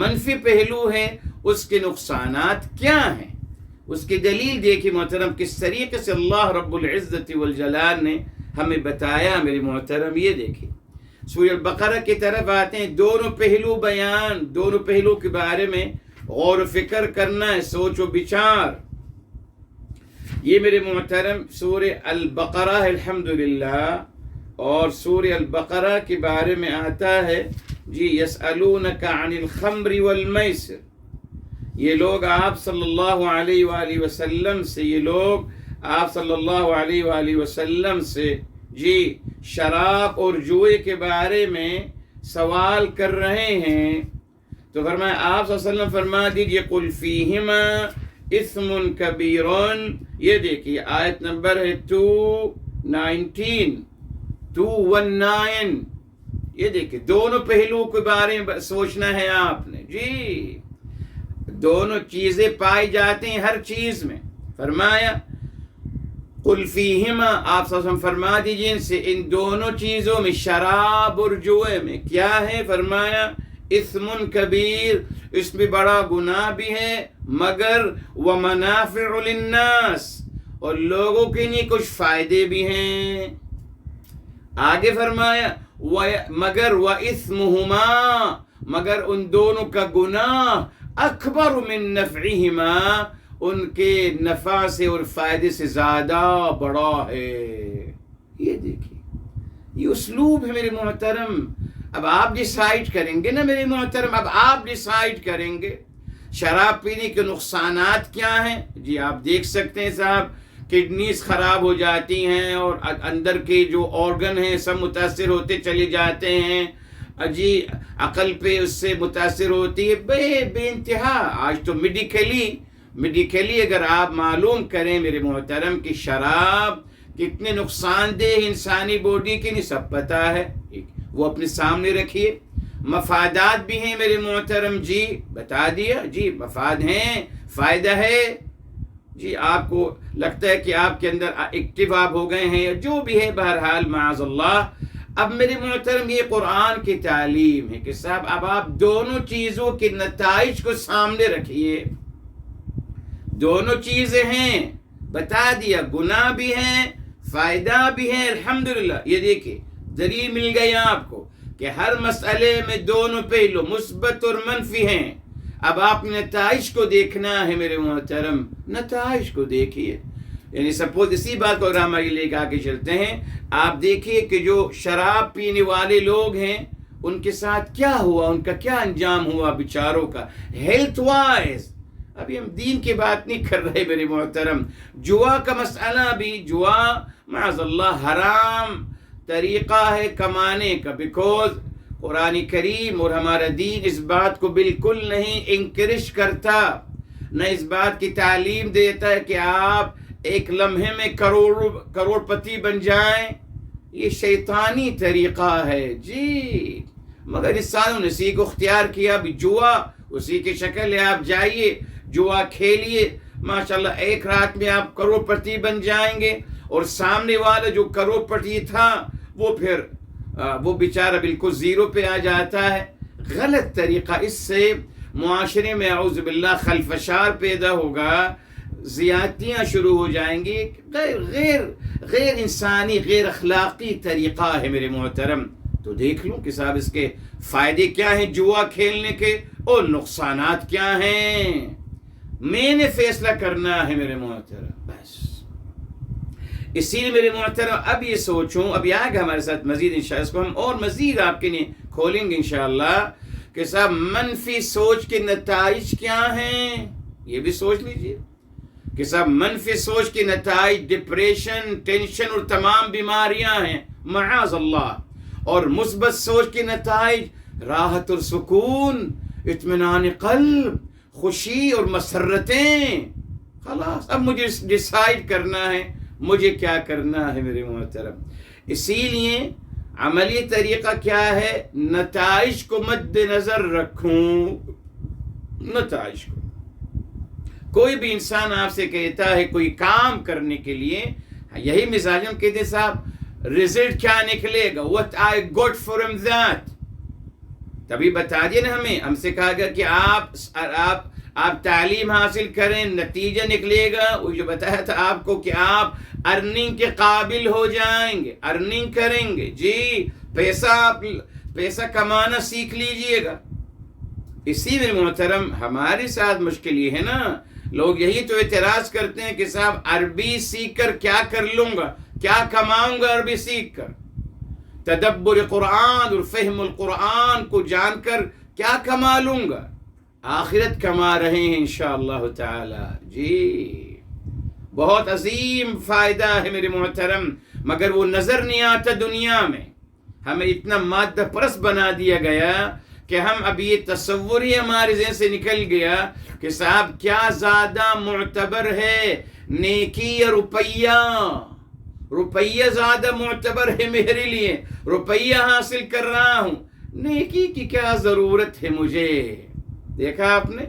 منفی پہلو ہے، اس کے نقصانات کیا ہیں. اس کی دلیل دیکھیں محترم کس طریقے سے اللہ رب العزت والجلال نے ہمیں بتایا میرے محترم. یہ دیکھیں سورہ البقرہ کی طرف آتے ہیں. دونوں پہلو بیان، دونوں پہلو کے بارے میں غور و فکر کرنا ہے، سوچ و بچار. یہ میرے محترم سورہ البقرہ الحمدللہ، اور سورہ البقرہ کے بارے میں آتا ہے جی یسألونک عن الخمر والمیسر. یہ لوگ آپ صلی اللہ علیہ وآلہ وسلم سے، یہ لوگ آپ صلی اللہ علیہ وآلہ وسلم سے جی شراب اور جوئے کے بارے میں سوال کر رہے ہیں. تو فرمایا آپ صلی اللہ علیہ وسلم فرما دیجئے قل فیہما اثم کبیر. یہ دیکھیے آیت نمبر ہے 219. یہ دیکھیے دونوں پہلو کے بارے میں سوچنا ہے آپ نے جی. دونوں چیزیں پائی جاتی ہیں ہر چیز میں. فرمایا قل فیہما، آپ صلی اللہ علیہ وسلم فرما دیجئے ان سے، ان دونوں چیزوں میں شراب اور جوئے میں کیا ہے؟ فرمایا اثم کبیر، اس میں بڑا گناہ بھی ہے، مگر ومنافع للناس، اور لوگوں کے لیے کچھ فائدے بھی ہیں. آگے فرمایا مگر وَإِثْمُهُمَا، مگر ان دونوں کا گناہ اکبر من نفعہما، ان کے نفع سے اور فائدے سے زیادہ بڑا ہے. یہ دیکھیے یہ اسلوب ہے میرے محترم. اب آپ ڈیسائیڈ کریں گے نا میرے محترم، اب آپ ڈیسائیڈ کریں گے شراب پینے کے نقصانات کیا ہیں. جی آپ دیکھ سکتے ہیں صاحب کڈنیز خراب ہو جاتی ہیں اور اندر کے جو آرگن ہیں سب متاثر ہوتے چلے جاتے ہیں. جی عقل پہ اس سے متاثر ہوتی ہے بے انتہا. آج تو میڈیکلی اگر آپ معلوم کریں میرے محترم کہ شراب کتنے نقصان دہ انسانی باڈی کے لیے سب پتہ ہے. وہ اپنے سامنے رکھیے. مفادات بھی ہیں میرے محترم جی، بتا دیا جی مفاد ہیں، فائدہ ہے جی. آپ کو لگتا ہے کہ آپ کے اندر ایکٹیو آپ ہو گئے ہیں، جو بھی ہے بہرحال معاذ اللہ. اب میرے محترم یہ قرآن کی تعلیم ہے کہ صاحب اب آپ دونوں چیزوں کے نتائج کو سامنے رکھیے. دونوں چیزیں ہیں، بتا دیا، گناہ بھی ہیں فائدہ بھی ہے الحمدللہ. یہ دیکھیں دلیل مل گئی آپ کو کہ ہر مسئلے میں دونوں پہلو مثبت اور منفی ہیں. اب آپ نتائج کو دیکھنا ہے میرے محترم، نتائج کو دیکھیے. یعنی سپوز اسی بات کو اگر ہم لے کے آگے چلتے ہیں، آپ دیکھیے کہ جو شراب پینے والے لوگ ہیں ان کے ساتھ کیا ہوا، ان کا کیا انجام ہوا بیچاروں کا ہیلتھ وائز. ابھی ہم دین کی بات نہیں کر رہے میرے محترم. جوا کا مسئلہ بھی، جوا معاذ اللہ حرام طریقہ ہے کمانے کا، بیکوز قرآن کریم اور ہمارا دین اس بات کو بالکل نہیں انکریج کرتا، نہ اس بات کی تعلیم دیتا ہے کہ آپ ایک لمحے میں کروڑ پتی بن جائیں. یہ شیطانی طریقہ ہے جی. مگر انسانوں نے اسی کو اختیار کیا. بھی جوا اسی کی شکل ہے. آپ جائیے جوا کھیلیے, ماشاءاللہ ایک رات میں آپ کروڑ پتی بن جائیں گے, اور سامنے والا جو کروڑ پتی تھا وہ پھر وہ بیچارہ بالکل زیرو پہ آ جاتا ہے. غلط طریقہ. اس سے معاشرے میں اعوذ باللہ خلفشار پیدا ہوگا, زیادتیاں شروع ہو جائیں گی. غیر انسانی غیر اخلاقی طریقہ ہے میرے محترم. تو دیکھ لوں کہ صاحب اس کے فائدے کیا ہیں جوا کھیلنے کے, اور نقصانات کیا ہیں. میں نے فیصلہ کرنا ہے میرے محترم, بس. اسی لیے میرے محترم اب یہ سوچوں, اب آئے گا ہمارے ساتھ مزید انشاءاللہ, اس کو ہم اور مزید آپ کے لیے کھولیں گے انشاءاللہ کہ صاحب منفی سوچ کے نتائج کیا ہیں. یہ بھی سوچ لیجئے کہ صاحب منفی سوچ کے نتائج ڈپریشن, ٹینشن اور تمام بیماریاں ہیں معاذ اللہ. اور مثبت سوچ کے نتائج راحت اور سکون, اطمینان قلب, خوشی اور مسرتیں. خلاص اب مجھے ڈیسائیڈ کرنا ہے مجھے کیا کرنا ہے میرے محترم. اسی لیے عملی طریقہ کیا ہے, نتائج کو مد نظر رکھوں. نتائج کو کوئی بھی انسان آپ سے کہتا ہے کوئی کام کرنے کے لیے, یہی مثال ہم کہتے ہیں صاحب رزلٹ کیا نکلے گا, what I got from that, تبھی بتا دیا نا ہمیں. ہم سے کہا گیا کہ آپ تعلیم حاصل کریں, نتیجہ نکلے گا. وہ جو بتایا تھا آپ کو کہ آپ ارننگ کے قابل ہو جائیں گے, ارننگ کریں گے. جی پیسہ کمانا سیکھ لیجئے گا. اسی میں محترم ہمارے ساتھ مشکل یہ ہے نا, لوگ یہی تو اعتراض کرتے ہیں کہ صاحب عربی سیکھ کر کیا کر لوں گا, کیا کماؤں گا عربی سیکھ کر. تدبر قرآن اور فہم القرآن کو جان کر کیا کما لوں گا. آخرت کما رہے ہیں انشاءاللہ تعالی. جی بہت عظیم فائدہ ہے میرے محترم, مگر وہ نظر نہیں آتا دنیا میں. ہمیں اتنا مادہ پرست بنا دیا گیا کہ ہم اب یہ تصور ہی ہمارے ذہن سے نکل گیا کہ صاحب کیا زیادہ معتبر ہے, نیکی یا روپیہ. روپیہ زیادہ معتبر ہے میرے لیے, روپیہ حاصل کر رہا ہوں, نیکی کی کیا ضرورت ہے مجھے. دیکھا آپ نے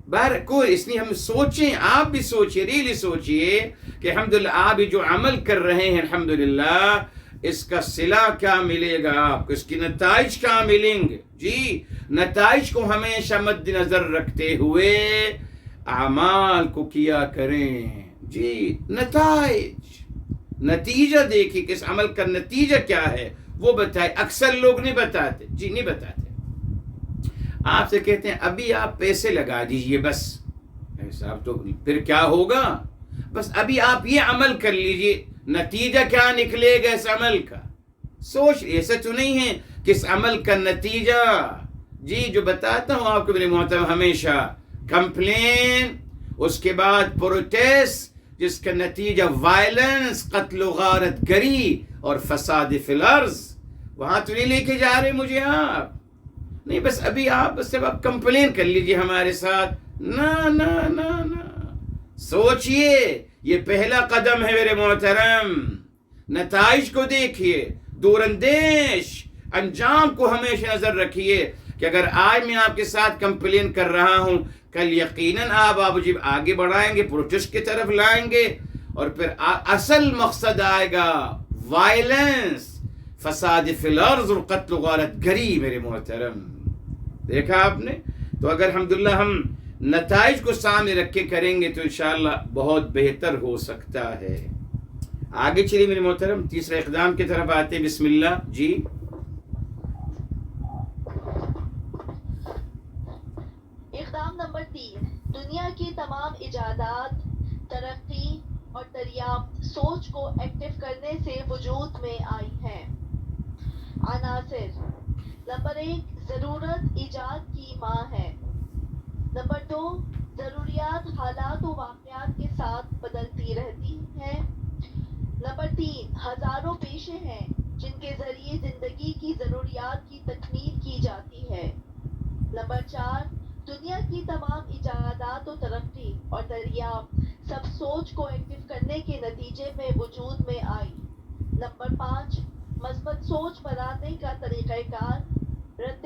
باہر کوئی, اس لیے ہم سوچیں, آپ بھی سوچئے, ریلی سوچئے کہ الحمدللہ آپ جو عمل کر رہے ہیں الحمدللہ اس کا صلہ کیا ملے گا آپ کو, اس کی نتائج کیا ملیں گے. جی نتائج کو ہمیشہ مد نظر رکھتے ہوئے اعمال کو کیا کریں. جی نتیجہ دیکھیں کہ اس عمل کا نتیجہ کیا ہے وہ بتائے. اکثر لوگ نہیں بتاتے. جی نہیں بتاتے. آپ سے کہتے ہیں ابھی آپ پیسے لگا دیجئے, بس صاحب تو پھر کیا ہوگا, بس ابھی آپ یہ عمل کر لیجئے, نتیجہ کیا نکلے گا اس عمل کا. سوچ ایسا تو نہیں ہے کہ اس عمل کا نتیجہ, جی جو بتاتا ہوں آپ کو میرے محترم ہمیشہ, کمپلین, اس کے بعد پروٹیسٹ, جس کا نتیجہ وائلنس, قتل و غارت گری اور فساد فی الارض. وہاں تو نہیں لے کے جا رہے مجھے آپ, نہیں بس ابھی آپ بس اب کمپلین کر لیجئے ہمارے ساتھ. نا سوچئے, یہ پہلا قدم ہے میرے محترم. نتائج کو دیکھیے, دور اندیش انجام کو ہمیشہ نظر رکھیے کہ اگر آج میں آپ کے ساتھ کمپلین کر رہا ہوں, کل یقیناً آپ مجھے آگے بڑھائیں گے, پروٹیسٹ کی طرف لائیں گے, اور پھر اصل مقصد آئے گا وائلنس, فساد فی الارض اور قتل و غارت گری میرے محترم. دیکھا آپ نے. تو اگر الحمدللہ ہم نتائج کو سامنے رکھ کے کریں گے تو انشاءاللہ بہت بہتر ہو سکتا ہے. آگے چلیے میرے محترم, تیسرے اقدام کی طرف آتے. بسم اللہ. جی
اقدام نمبر 3, دنیا کی تمام ایجادات, ترقی اور دریافت سوچ کو ایکٹیو کرنے سے وجود میں آئی ہیں. عناصر. نمبر 1, ضرورت ایجاد کی ماں ہے. نمبر 2, ضروریات حالات و واقعات کے ساتھ بدلتی رہتی ہیں. نمبر 3, ہزاروں پیشے ہیں جن کے ذریعے زندگی کی ضروریات کی تکمیل کی جاتی ہے. نمبر 4, دنیا کی تمام ایجادات و ترقی اور دریافت سب سوچ کو ایکٹیو کرنے کے نتیجے میں وجود میں آئی. نمبر 5, مثبت سوچ بنانے کا طریقہ کار, رد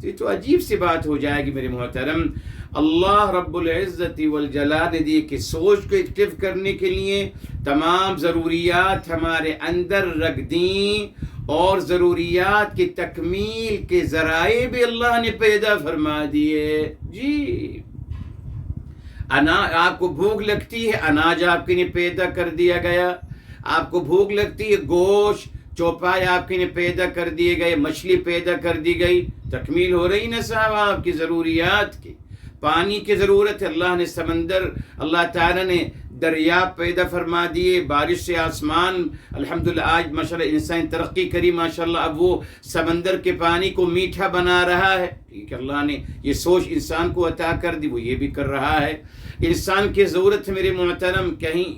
تو یہ تو عجیب سی بات ہو جائے گی میرے محترم. اللہ رب العزت والجلال نے دی کہ سوچ کو ایکٹیو کرنے کے لیے تمام ضروریات ہمارے اندر رکھ دیں، اور ضروریات کی تکمیل کے ذرائع بھی اللہ نے پیدا فرما دیے. جی آپ کو بھوک لگتی ہے، اناج آپ کے لیے پیدا کر دیا گیا. آپ کو بھوک لگتی ہے، گوشت چوپائے آپ کے لیے پیدا کر دیے گئے، مچھلی پیدا کر دی گئی. تکمیل ہو رہی نا صاحب آپ کی ضروریات کی. پانی کی ضرورت ہے، اللہ نے سمندر، اللہ تعالیٰ نے دریا پیدا فرما دیے، بارش سے آسمان. الحمدللہ آج ماشاءاللہ انسان ترقی کری ماشاءاللہ، اب وہ سمندر کے پانی کو میٹھا بنا رہا ہے. ٹھیک ہے، اللہ نے یہ سوچ انسان کو عطا کر دی، وہ یہ بھی کر رہا ہے. انسان کی ضرورت ہے میرے محترم، کہیں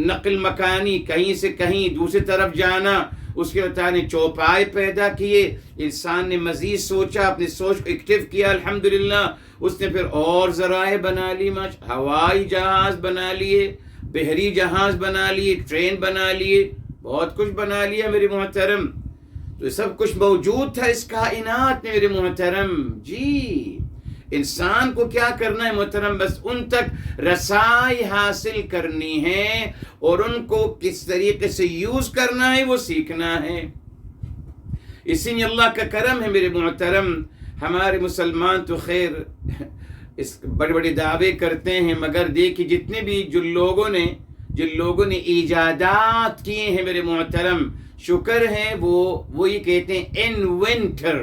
نقل مکانی، کہیں سے کہیں دوسری طرف جانا، اس کے اللہ نے چوپائے پیدا کیے. انسان نے مزید سوچا، اپنی سوچ کو ایکٹیو کیا، الحمدللہ اس نے پھر اور ذرائع بنا لی، ہوائی جہاز بنا لیے، بحری جہاز بنا لیے، ٹرین بنا لیے، بہت کچھ بنا لیا میرے محترم. تو سب کچھ موجود تھا اس کائنات میں میرے محترم. جی انسان کو کیا کرنا ہے محترم؟ بس ان تک رسائی حاصل کرنی ہے اور ان کو کس طریقے سے یوز کرنا ہے وہ سیکھنا ہے. اسی لیے اللہ کا کرم ہے میرے محترم، ہمارے مسلمان تو خیر اس بڑے بڑے دعوے کرتے ہیں، مگر دیکھیے جتنے بھی جن لوگوں نے ایجادات کیے ہیں میرے محترم، شکر ہے وہ یہ کہتے ہیں انوینٹر،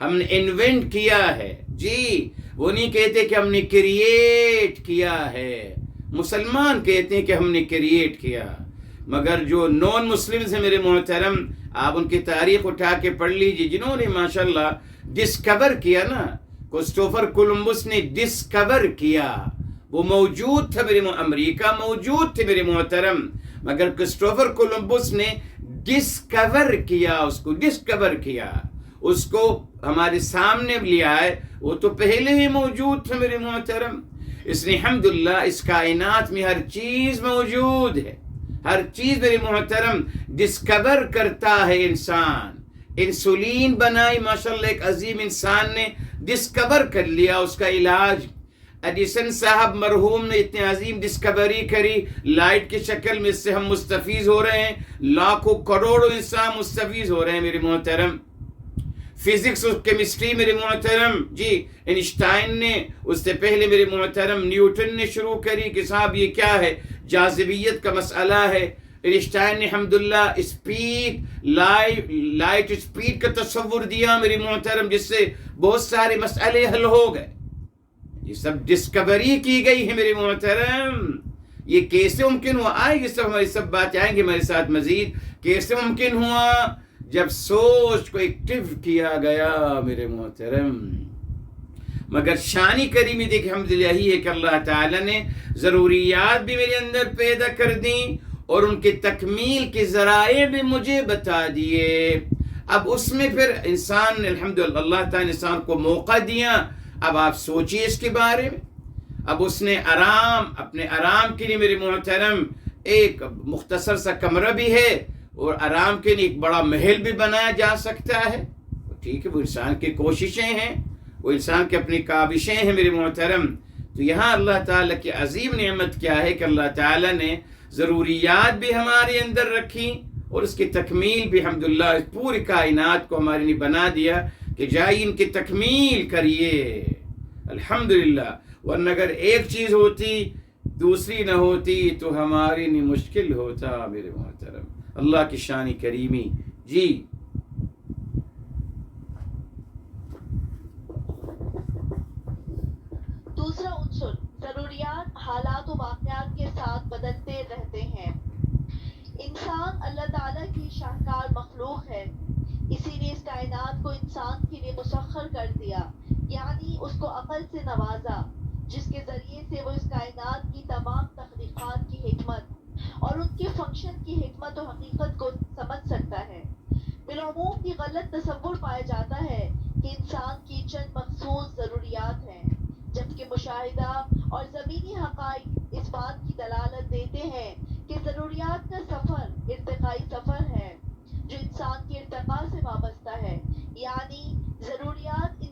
ہم نے انوینٹ کیا ہے. جی وہ نہیں کہتے کہ ہم نے کریٹ کیا ہے، مسلمان کہتے ہیں کہ ہم نے کریٹ کیا. مگر جو نان مسلمز ہیں میرے محترم، آپ ان کی تاریخ اٹھا کے پڑھ لیجیے، جنہوں نے ماشاءاللہ ڈسکور کیا نا، کرسٹوفر کولمبس نے ڈسکور کیا، وہ موجود تھا میرے امریکہ موجود تھے میرے محترم، مگر کرسٹوفر کولمبس نے ڈسکور کیا، اس کو ہمارے سامنے لیا ہے. وہ تو پہلے ہی موجود تھا میرے محترم. اس نے الحمدللہ اس کائنات میں ہر چیز موجود ہے، ہر چیز میرے محترم ڈسکور کرتا ہے انسان. انسولین بنائی ماشاءاللہ ایک عظیم انسان نے ڈسکور کر لیا، اس کا علاج. ایڈیسن صاحب مرحوم نے اتنی عظیم ڈسکوری کری، لائٹ کی شکل میں، اس سے ہم مستفیض ہو رہے ہیں، لاکھوں کروڑوں انسان مستفیض ہو رہے ہیں میرے محترم. فزکس اور کیمسٹری میرے محترم، جی اینشٹائن نے، اس سے پہلے میرے محترم نیوٹن نے شروع کری کہ صاحب یہ کیا ہے، جاذبیت کا مسئلہ ہے. اینشٹائن نے الحمدللہ لائٹ اسپیڈ کا تصور دیا میرے محترم، جس سے بہت سارے مسئلے حل ہو گئے. یہ سب ڈسکوری کی گئی ہے میرے محترم. یہ کیسے ممکن ہوا؟ آئے گی سب ہماری سب باتیں آئیں گی ہمارے ساتھ مزید. کیسے ممکن ہوا؟ جب سوچ کو ایکٹیو کیا گیا میرے محترم. مگر شانی کریمی دیکھ الحمدللہ یہی ہے کہ اللہ تعالیٰ نے ضروریات بھی میرے اندر پیدا کر دیں اور ان کے تکمیل کے ذرائع بھی مجھے بتا دیے. اب اس میں پھر انسان نے الحمدللہ اللہ تعالیٰ نے انسان کو موقع دیا. اب آپ سوچیے اس کے بارے میں. اب اس نے اپنے آرام کے لیے میرے محترم ایک مختصر سا کمرہ بھی ہے، اور آرام کے لیے ایک بڑا محل بھی بنایا جا سکتا ہے. ٹھیک ہے، وہ انسان کی کوششیں ہیں، وہ انسان کی اپنی کاوشیں ہیں میرے محترم. تو یہاں اللہ تعالیٰ کی عظیم نعمت کیا ہے کہ اللہ تعالیٰ نے ضروریات بھی ہمارے اندر رکھی اور اس کی تکمیل بھی الحمدللہ پوری کائنات کو ہمارے لیے بنا دیا کہ جائیے ان کی تکمیل کریے الحمدللہ. ورنہ اگر ایک چیز ہوتی دوسری نہ ہوتی تو ہمارے لیے مشکل ہوتا میرے محترم. اللہ کی شان کریمی. جی
دوسرا عنصر، ضروریات حالات و واقعات کے ساتھ بدلتے رہتے ہیں. انسان اللہ تعالیٰ کی شاہکار مخلوق ہے، اسی لیے اس کائنات کو انسان کے لیے مسخر کر دیا، یعنی اس کو عقل سے نوازا، جس کے ذریعے سے وہ اس کائنات کی تمام تخلیقات کی حکمت اور ان کے فنکشن کی حکمت و حقیقت کو سمجھ سکتا ہے. بالعموم یہ غلط تصور پایا جاتا ہے کہ انسان کی چند مخصوص ضروریات ہیں، جبکہ مشاہدہ اور زمینی حقائق اس بات کی دلالت دیتے ہیں کہ ضروریات کا سفر ارتقائی سفر ہے جو انسان کے ارتقاء سے وابستہ ہے. یعنی ضروریات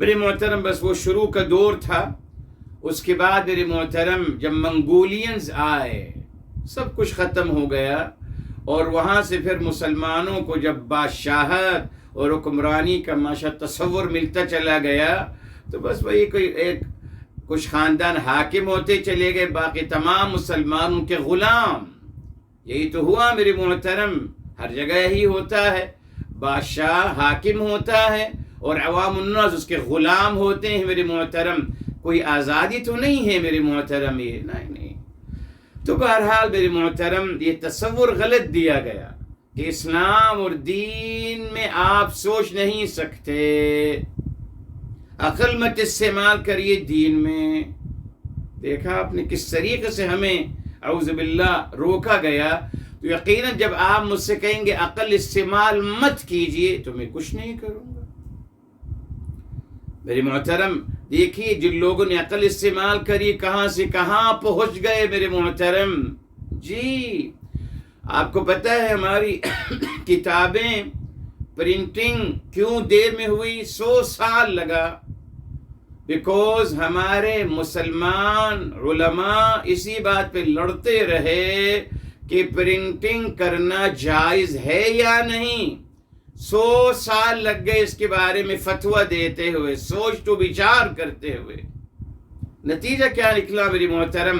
میرے محترم بس وہ شروع کا دور تھا. اس کے بعد میرے محترم جب منگولینز آئے سب کچھ ختم ہو گیا، اور وہاں سے پھر مسلمانوں کو جب بادشاہت اور حکمرانی کا ماشاء تصور ملتا چلا گیا تو بس وہی کوئی ایک کچھ خاندان حاکم ہوتے چلے گئے، باقی تمام مسلمانوں کے غلام. یہی تو ہوا میرے محترم، ہر جگہ یہی ہوتا ہے، بادشاہ حاکم ہوتا ہے اور عوام الناس اس کے غلام ہوتے ہیں میرے محترم. کوئی آزادی تو نہیں ہے میرے محترم، یہ نہیں. تو بہرحال میرے محترم یہ تصور غلط دیا گیا کہ اسلام اور دین میں آپ سوچ نہیں سکتے، عقل مت استعمال کریے دین میں. دیکھا آپ نے کس طریقے سے ہمیں اعوذ باللہ روکا گیا. تو یقیناً جب آپ مجھ سے کہیں گے عقل استعمال مت کیجئے تو میں کچھ نہیں کروں گا. میرے محترم دیکھیے جن لوگوں نے عقل استعمال کری کہاں سے کہاں پہنچ گئے میرے محترم. جی آپ کو پتہ ہے ہماری کتابیں پرنٹنگ کیوں دیر میں ہوئی؟ 100 سال لگا. بیکوز ہمارے مسلمان علماء اسی بات پہ لڑتے رہے کہ پرنٹنگ کرنا جائز ہے یا نہیں. 100 سال لگ گئے اس کے بارے میں فتویٰ دیتے ہوئے، سوچ تو بچار کرتے ہوئے. نتیجہ کیا نکلا میری محترم؟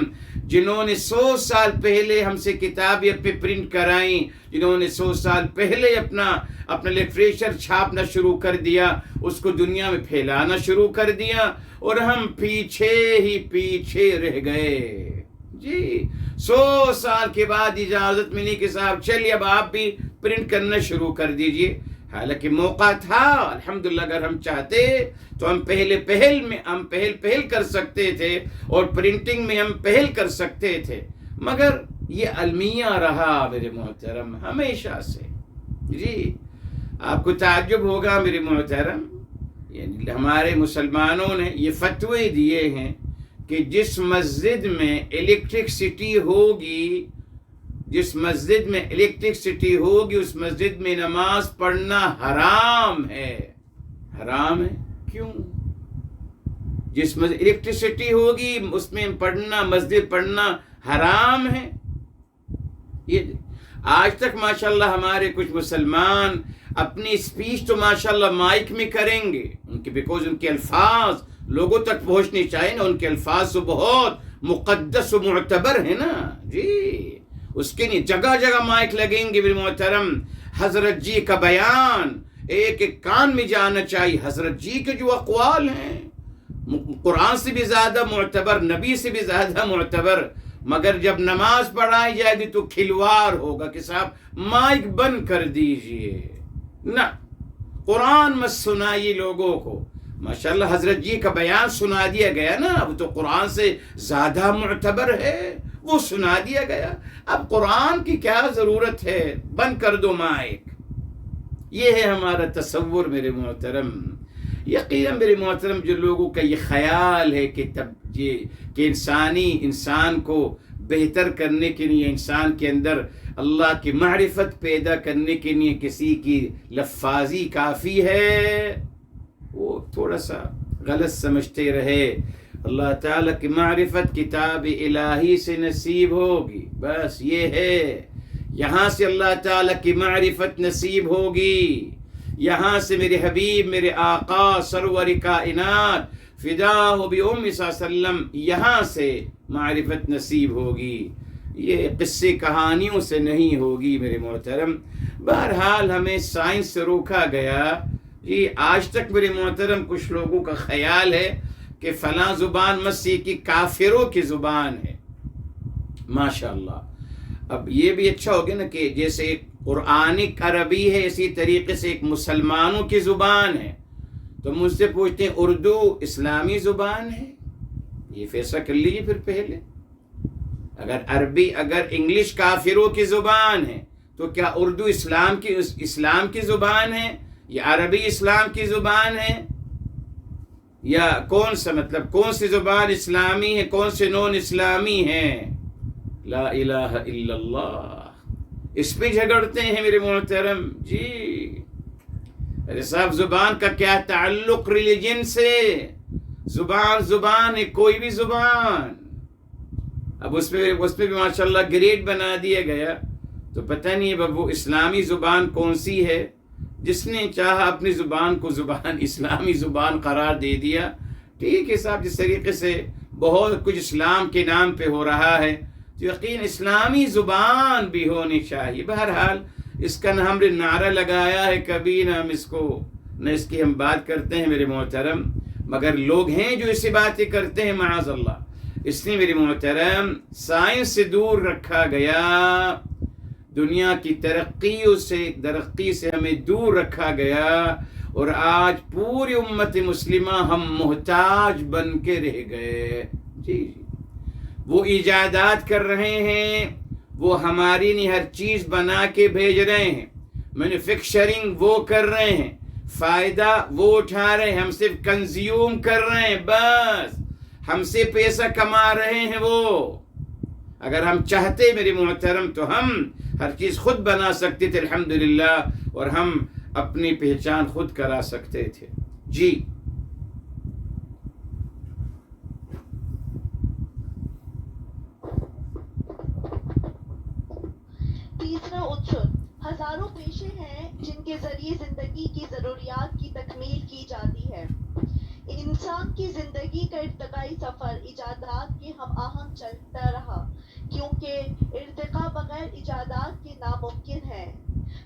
جنہوں نے 100 سال پہلے ہم سے کتابیں پہ پرنٹ کرائیں، جنہوں نے 100 سال پہلے اپنا لٹریچر چھاپنا شروع کر دیا، اس کو دنیا میں پھیلانا شروع کر دیا، اور ہم پیچھے ہی پیچھے رہ گئے. جی 100 سال کے بعد اجازت ملی کہ صاحب چلیے اب آپ بھی پرنٹ کرنا شروع کر دیجئے. حالانکہ موقع تھا الحمدللہ، اگر ہم چاہتے تو ہم پہل کر سکتے تھے، اور پرنٹنگ میں ہم پہل کر سکتے تھے، مگر یہ المیہ رہا میرے محترم ہمیشہ سے. جی آپ کو تعجب ہوگا میرے محترم، یعنی ہمارے مسلمانوں نے یہ فتوے دیے ہیں کہ جس مسجد میں الیکٹرکسٹی ہوگی اس مسجد میں نماز پڑھنا حرام ہے. حرام ہے کیوں؟ جس مسجد الیکٹرسٹی ہوگی اس میں مسجد پڑھنا حرام ہے. یہ آج تک ماشاءاللہ ہمارے کچھ مسلمان اپنی اسپیچ تو ماشاءاللہ مائک میں کریں گے، بیکوز ان کے الفاظ لوگوں تک پہنچنے چاہیے نا، ان کے الفاظ تو بہت مقدس و معتبر ہیں نا. جی اس کے لیے جگہ جگہ مائک لگیں گے میرے محترم. حضرت جی کا بیان ایک ایک کان میں جانا چاہیے. حضرت جی کے جو اقوال ہیں قرآن سے بھی زیادہ معتبر، نبی سے بھی زیادہ معتبر، مگر جب نماز پڑھائی جائے گی تو کھلواڑ ہوگا کہ صاحب مائک بند کر دیجئے. نہ، قرآن مت سنائیے لوگوں کو. ماشاءاللہ حضرت جی کا بیان سنا دیا گیا نا، وہ تو قرآن سے زیادہ معتبر ہے، وہ سنا دیا گیا. اب قرآن کی کیا ضرورت ہے؟ بند کر دو مائک. یہ ہے ہمارا تصور میرے محترم. یقیناً میرے محترم جو لوگوں کا یہ خیال ہے کہ انسان کو بہتر کرنے کے لیے، انسان کے اندر اللہ کی معرفت پیدا کرنے کے لیے کسی کی لفاظی کافی ہے، وہ تھوڑا سا غلط سمجھتے رہے. اللہ تعالیٰ کی معرفت کتاب الہی سے نصیب ہوگی، بس یہ ہے. یہاں سے اللہ تعالیٰ کی معرفت نصیب ہوگی، یہاں سے میرے حبیب، میرے آقا سرور کائنات فداہ بأم صلی اللہ علیہ وسلم، یہاں سے معرفت نصیب ہوگی. یہ قصے کہانیوں سے نہیں ہوگی میرے محترم. بہرحال ہمیں سائنس سے روکا گیا. جی آج تک میرے محترم کچھ لوگوں کا خیال ہے کہ فلاں زبان مسیح کی کافروں کی زبان ہے. ماشاءاللہ اب یہ بھی اچھا ہو گیا نا کہ جیسے ایک قرآنک عربی ہے، اسی طریقے سے ایک مسلمانوں کی زبان ہے. تو مجھ سے پوچھتے ہیں اردو اسلامی زبان ہے؟ یہ فیصلہ کر لیجیے پھر پہلے. اگر انگلش کافروں کی زبان ہے تو کیا اردو اسلام کی زبان ہے، یا عربی اسلام کی زبان ہے، یا کون سی زبان اسلامی ہے، کون سے نون اسلامی ہے؟ لا الہ الا اللہ. اس پہ جھگڑتے ہیں میرے محترم. جی ارے صاحب زبان کا کیا تعلق ریلیجن سے؟ زبان ہے، کوئی بھی زبان. اب اس پہ بھی ماشاءاللہ گریڈ بنا دیا گیا، تو پتہ نہیں اب وہ اسلامی زبان کون سی ہے. جس نے چاہا اپنی زبان کو اسلامی زبان قرار دے دیا. ٹھیک ہے صاحب، جس طریقے سے بہت کچھ اسلام کے نام پہ ہو رہا ہے تو یقین اسلامی زبان بھی ہونی چاہیے. بہرحال اس کا نہ ہم نے نعرہ لگایا ہے کبھی، نہ ہم اس کو نہ اس کی ہم بات کرتے ہیں میرے محترم، مگر لوگ ہیں جو ایسی باتیں کرتے ہیں معاذ اللہ. اس لیے میرے محترم سائنس سے دور رکھا گیا، دنیا کی ترقی سے ہمیں دور رکھا گیا، اور آج پوری امت مسلمہ ہم محتاج بن کے رہ گئے. جی وہ ایجادات کر رہے ہیں، وہ ہماری نہیں ہر چیز بنا کے بھیج رہے ہیں، مینوفیکچرنگ وہ کر رہے ہیں، فائدہ وہ اٹھا رہے ہیں، ہم صرف کنزیوم کر رہے ہیں، بس ہم سے پیسہ کما رہے ہیں وہ. اگر ہم چاہتے میرے محترم تو ہم ہر چیز خود بنا سکتے تھے الحمدللہ، اور ہم اپنی پہچان خود کرا سکتے تھے. جی
تیسرا عنصر، ہزاروں پیشے ہیں جن کے ذریعے زندگی کی ضروریات کی تکمیل کی جاتی ہے. انسان کی زندگی کا ارتقائی سفر ایجادات کے ہم آہنگ چلتا رہا، کیونکہ ارتقاء بغیر ایجادات کے ناممکن ہے.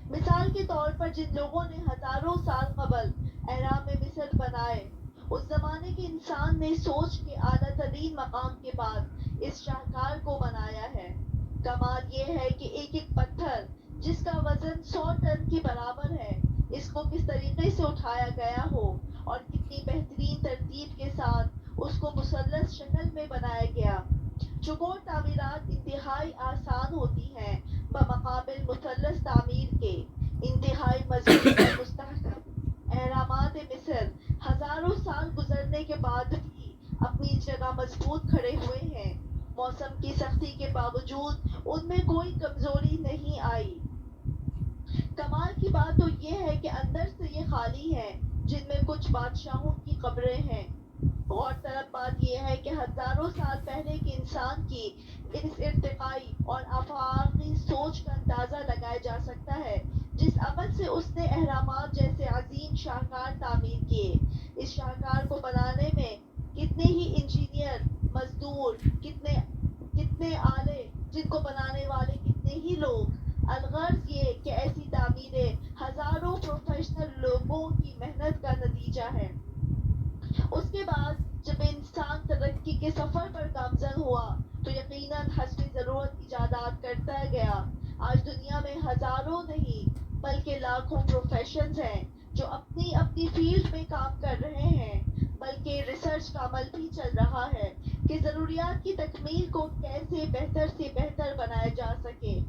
مثال کے طور پر جن لوگوں نے ہزاروں سال قبل اہرام مصر بنائے، اس زمانے کے انسان نے سوچ کے اعلیٰ ترین مقام کے بعد اس شاہکار کو بنایا ہے. کمال یہ ہے کہ ایک ایک پتھر جس کا وزن 100 ٹن کے برابر ہے، اس کو کس طریقے سے اٹھایا گیا ہو اور کتنی بہترین ترتیب کے ساتھ اس کو مثلث شکل میں بنایا گیا. چوکور تعمیرات انتہائی آسان ہوتی ہیں بمقابل مثلث تعمیر کے. انتہائی مضبوط اور مستحکم اہرامات مصر ہزاروں سال گزرنے کے بعد بھی اپنی جگہ مضبوط کھڑے ہوئے ہیں. موسم کی سختی کے باوجود ان میں کوئی کمزوری نہیں آئی. کمال کی بات تو یہ ہے کہ اندر سے یہ خالی ہے، جن میں کچھ بادشاہوں کی قبریں ہیں. غور طلب بات یہ ہے کہ ہزاروں سال پہلے کے انسان کی اس ارتقائی اور آفاقی سوچ کا اندازہ لگایا جا سکتا ہے جس عمل سے اس نے اہرامات جیسے عظیم شاہکار تعمیر کیے. اس شاہکار کو بنانے میں کتنے ہی انجینئر، مزدور، کتنے آلے، جن کو بنانے والے کتنے ہی لوگ. الغرض یہ کہ ایسی تعمیریں ہزاروں پروفیشنل لوگوں کی محنت کا نتیجہ ہے. اس کے بعد جب انسان ترقی کے سفر پر گامزن ہوا تو یقیناً حسب ضرورت ایجادات کرتا گیا. آج دنیا میں ہزاروں نہیں بلکہ لاکھوں پروفیشنز ہیں جو اپنی فیلڈ میں کام کر رہے ہیں، بلکہ ریسرچ کا عمل بھی چل رہا ہے کہ ضروریات کی تکمیل کو کیسے بہتر سے بہتر بنایا جا سکے.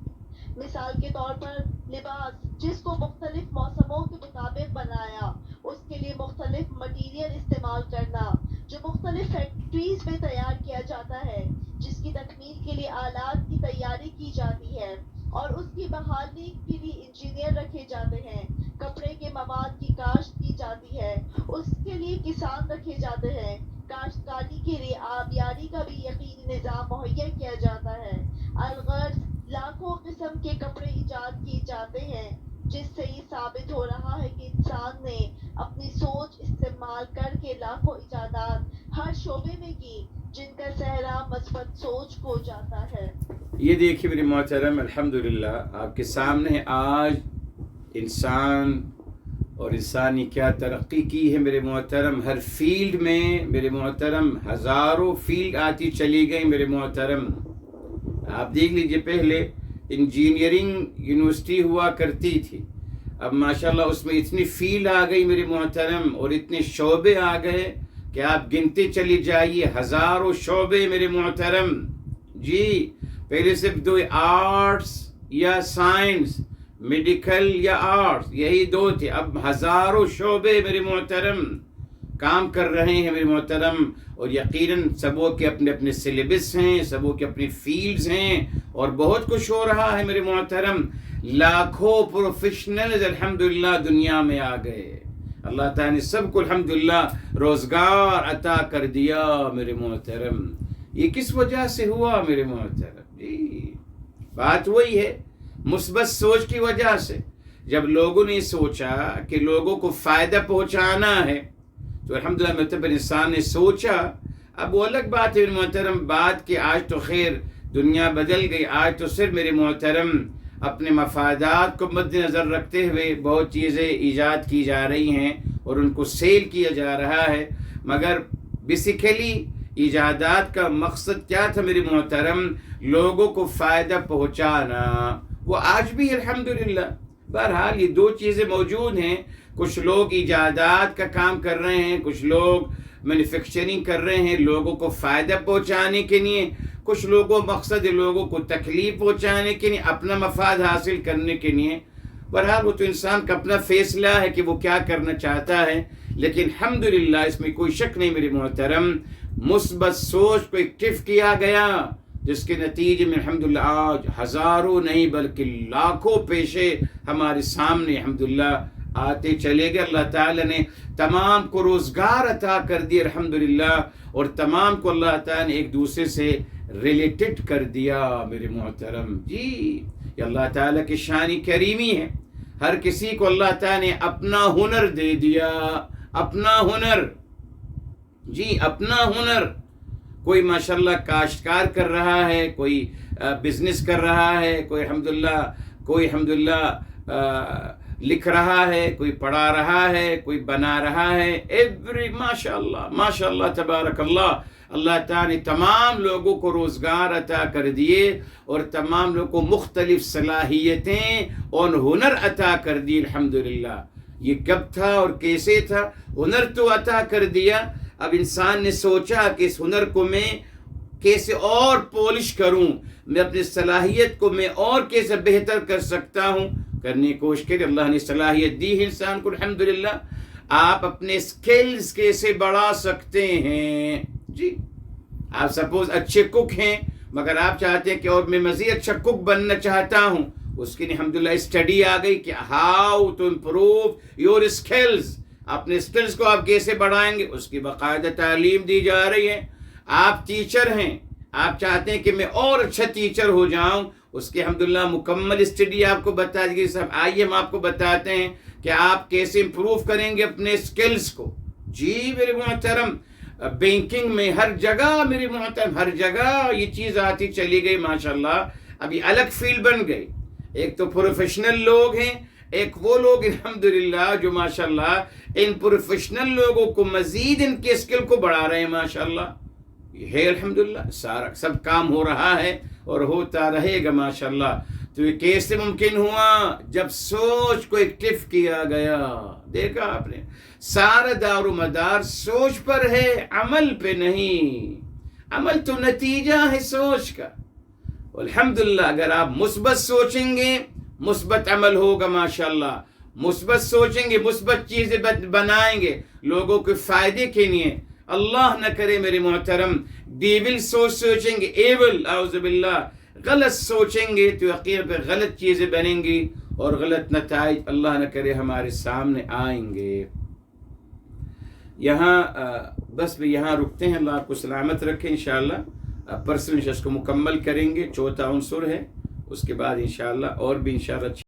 مثال کے طور پر لباس جس کو مختلف موسموں کے مطابق بنایا، اس کے لیے مختلف مٹیریل استعمال کرنا جو مختلف فیکٹریز میں تیار کیا جاتا ہے، جس کی تکمیل کے لیے آلات کی تیاری کی جاتی ہے اور اس کی بحالی کے لیے انجینئر رکھے جاتے ہیں. کپڑے کے مواد کی کاشت کی جاتی ہے، اس کے لیے کسان رکھے جاتے ہیں. کاشتکاری کے لیے آبیاری کا بھی یقینی نظام مہیا کیا جاتا ہے. الغرض لاکھوں قسم کے کپڑے ایجاد کیے جاتے ہیں، جس سے یہ ثابت ہو رہا ہے کہ انسان نے اپنی سوچ استعمال کر کے لاکھوں ایجادات ہر شعبے میں کی جن کا صحرا مثبت سوچ کو جاتا ہے.
یہ دیکھیے میرے محترم، الحمدللہ آپ کے سامنے آج انسان اور انسانی کیا ترقی کی ہے میرے محترم. ہر فیلڈ میں میرے محترم ہزاروں فیلڈ آتی چلی گئی میرے محترم. آپ دیکھ لیجئے پہلے انجینئرنگ یونیورسٹی ہوا کرتی تھی، اب ماشاءاللہ اس میں اتنی فیلڈ آ گئی میرے محترم اور اتنے شعبے آ گئے کہ آپ گنتے چلی جائیے ہزاروں شعبے میرے محترم. جی پہلے صرف دو آرٹس یا سائنس، میڈیکل یا آرٹس، یہی دو تھے، اب ہزاروں شعبے میرے محترم کام کر رہے ہیں میرے محترم. اور یقیناً سبوں کے اپنے اپنے سلیبس ہیں، سبوں کے اپنے فیلڈز ہیں اور بہت کچھ ہو رہا ہے میرے محترم. لاکھوں پروفیشنلز الحمدللہ دنیا میں آ گئے. اللہ تعالیٰ نے سب کو الحمدللہ روزگار عطا کر دیا میرے محترم. یہ کس وجہ سے ہوا میرے محترم؟ جی بات وہی ہے، مثبت سوچ کی وجہ سے. جب لوگوں نے سوچا کہ لوگوں کو فائدہ پہنچانا ہے تو الحمدللہ مطلب انسان نے سوچا. اب وہ الگ بات ہے میرے محترم، بات کہ آج تو خیر دنیا بدل گئی، آج تو صرف میرے محترم اپنے مفادات کو مد نظر رکھتے ہوئے بہت چیزیں ایجاد کی جا رہی ہیں اور ان کو سیل کیا جا رہا ہے. مگر بیسیکلی ایجادات کا مقصد کیا تھا میرے محترم؟ لوگوں کو فائدہ پہنچانا. وہ آج بھی الحمدللہ. بہرحال یہ دو چیزیں موجود ہیں. کچھ لوگ ایجادات کا کام کر رہے ہیں، کچھ لوگ مینوفیکچرنگ کر رہے ہیں لوگوں کو فائدہ پہنچانے کے لیے. کچھ لوگوں مقصد لوگوں کو تکلیف پہنچانے کے لیے، اپنا مفاد حاصل کرنے کے لیے. بہرحال وہ تو انسان کا اپنا فیصلہ ہے کہ وہ کیا کرنا چاہتا ہے. لیکن الحمدللہ اس میں کوئی شک نہیں میرے محترم، مثبت سوچ کو ایکٹیو کیا گیا جس کے نتیجے میں الحمدللہ آج ہزاروں نہیں بلکہ لاکھوں پیشے ہمارے سامنے الحمدللہ آتے چلے گئے. اللہ تعالیٰ نے تمام کو روزگار عطا کر دیا الحمدللہ، اور تمام کو اللہ تعالیٰ نے ایک دوسرے سے ریلیٹڈ کر دیا میرے محترم. جی یہ اللہ تعالیٰ کی شان کریمی ہے. ہر کسی کو اللہ تعالیٰ نے اپنا ہنر دے دیا، اپنا ہنر. جی اپنا ہنر. کوئی ماشاءاللہ کاشتکار کر رہا ہے، کوئی بزنس کر رہا ہے، کوئی الحمدللہ لکھ رہا ہے، کوئی پڑھا رہا ہے، کوئی بنا رہا ہے. ایوری ماشاءاللہ تبارک اللہ. اللہ تعالیٰ نے تمام لوگوں کو روزگار عطا کر دیے اور تمام لوگوں کو مختلف صلاحیتیں اور ہنر عطا کر دی الحمدللہ. یہ کب تھا اور کیسے تھا؟ ہنر تو عطا کر دیا. اب انسان نے سوچا کہ اس ہنر کو میں کیسے اور پولش کروں، میں اپنی صلاحیت کو میں اور کیسے بہتر کر سکتا ہوں، کرنے کی کوشش کرے. اللہ نے صلاحیت دی ہے انسان کو الحمدللہ. آپ اپنے سکلز کیسے بڑھا سکتے ہیں؟ جی آپ سپوز اچھے کک ہیں مگر آپ چاہتے ہیں کہ اور میں مزید اچھا کک بننا چاہتا ہوں. اس کی الحمدللہ اسٹڈی آ گئی کہ how to improve your skills. اپنے اسکلز کو آپ کیسے بڑھائیں گے، اس کی باقاعدہ تعلیم دی جا رہی ہے. آپ ٹیچر ہیں، آپ چاہتے ہیں کہ میں اور اچھا ٹیچر ہو جاؤں، اس کی الحمدللہ مکمل اسٹڈی آپ کو بتا دی گئی. صاحب آئیے ہم آپ کو بتاتے ہیں کہ آپ کیسے امپروو کریں گے اپنے اسکلز کو. جی میرے محترم بینکنگ میں ہر جگہ میرے محترم ہر جگہ یہ چیز آتی چلی گئی ماشاءاللہ. ابھی الگ فیلڈ بن گئی. ایک تو پروفیشنل لوگ ہیں، ایک وہ لوگ الحمدللہ جو ماشاءاللہ ان پروفیشنل لوگوں کو مزید ان کے اسکل کو بڑھا رہے ہیں ماشاءاللہ. یہ ہے الحمدللہ سارا سب کام ہو رہا ہے اور ہوتا رہے گا ماشاءاللہ. تو یہ کیسے ممکن ہوا؟ جب سوچ کو ایکٹیو کیا گیا. دیکھا آپ نے سارا دار و مدار سوچ پر ہے، عمل پہ نہیں. عمل تو نتیجہ ہے سوچ کا. الحمدللہ اگر آپ مثبت سوچیں گے مثبت عمل ہوگا ماشاءاللہ. مثبت سوچیں گے مثبت چیزیں بنائیں گے لوگوں کے فائدے کے لیے. اللہ نہ کرے میرے محترم ڈیول سوچیں گے، ایول اعوذ باللہ، غلط سوچیں گے تو یقین پہ غلط چیزیں بنیں گی اور غلط نتائج اللہ نہ کرے ہمارے سامنے آئیں گے. یہاں بس بھی یہاں رکتے ہیں. اللہ آپ کو سلامت رکھے. انشاءاللہ پرسنل اس کو مکمل کریں گے. چوتھا عنصر ہے، اس کے بعد انشاءاللہ اور بھی انشاءاللہ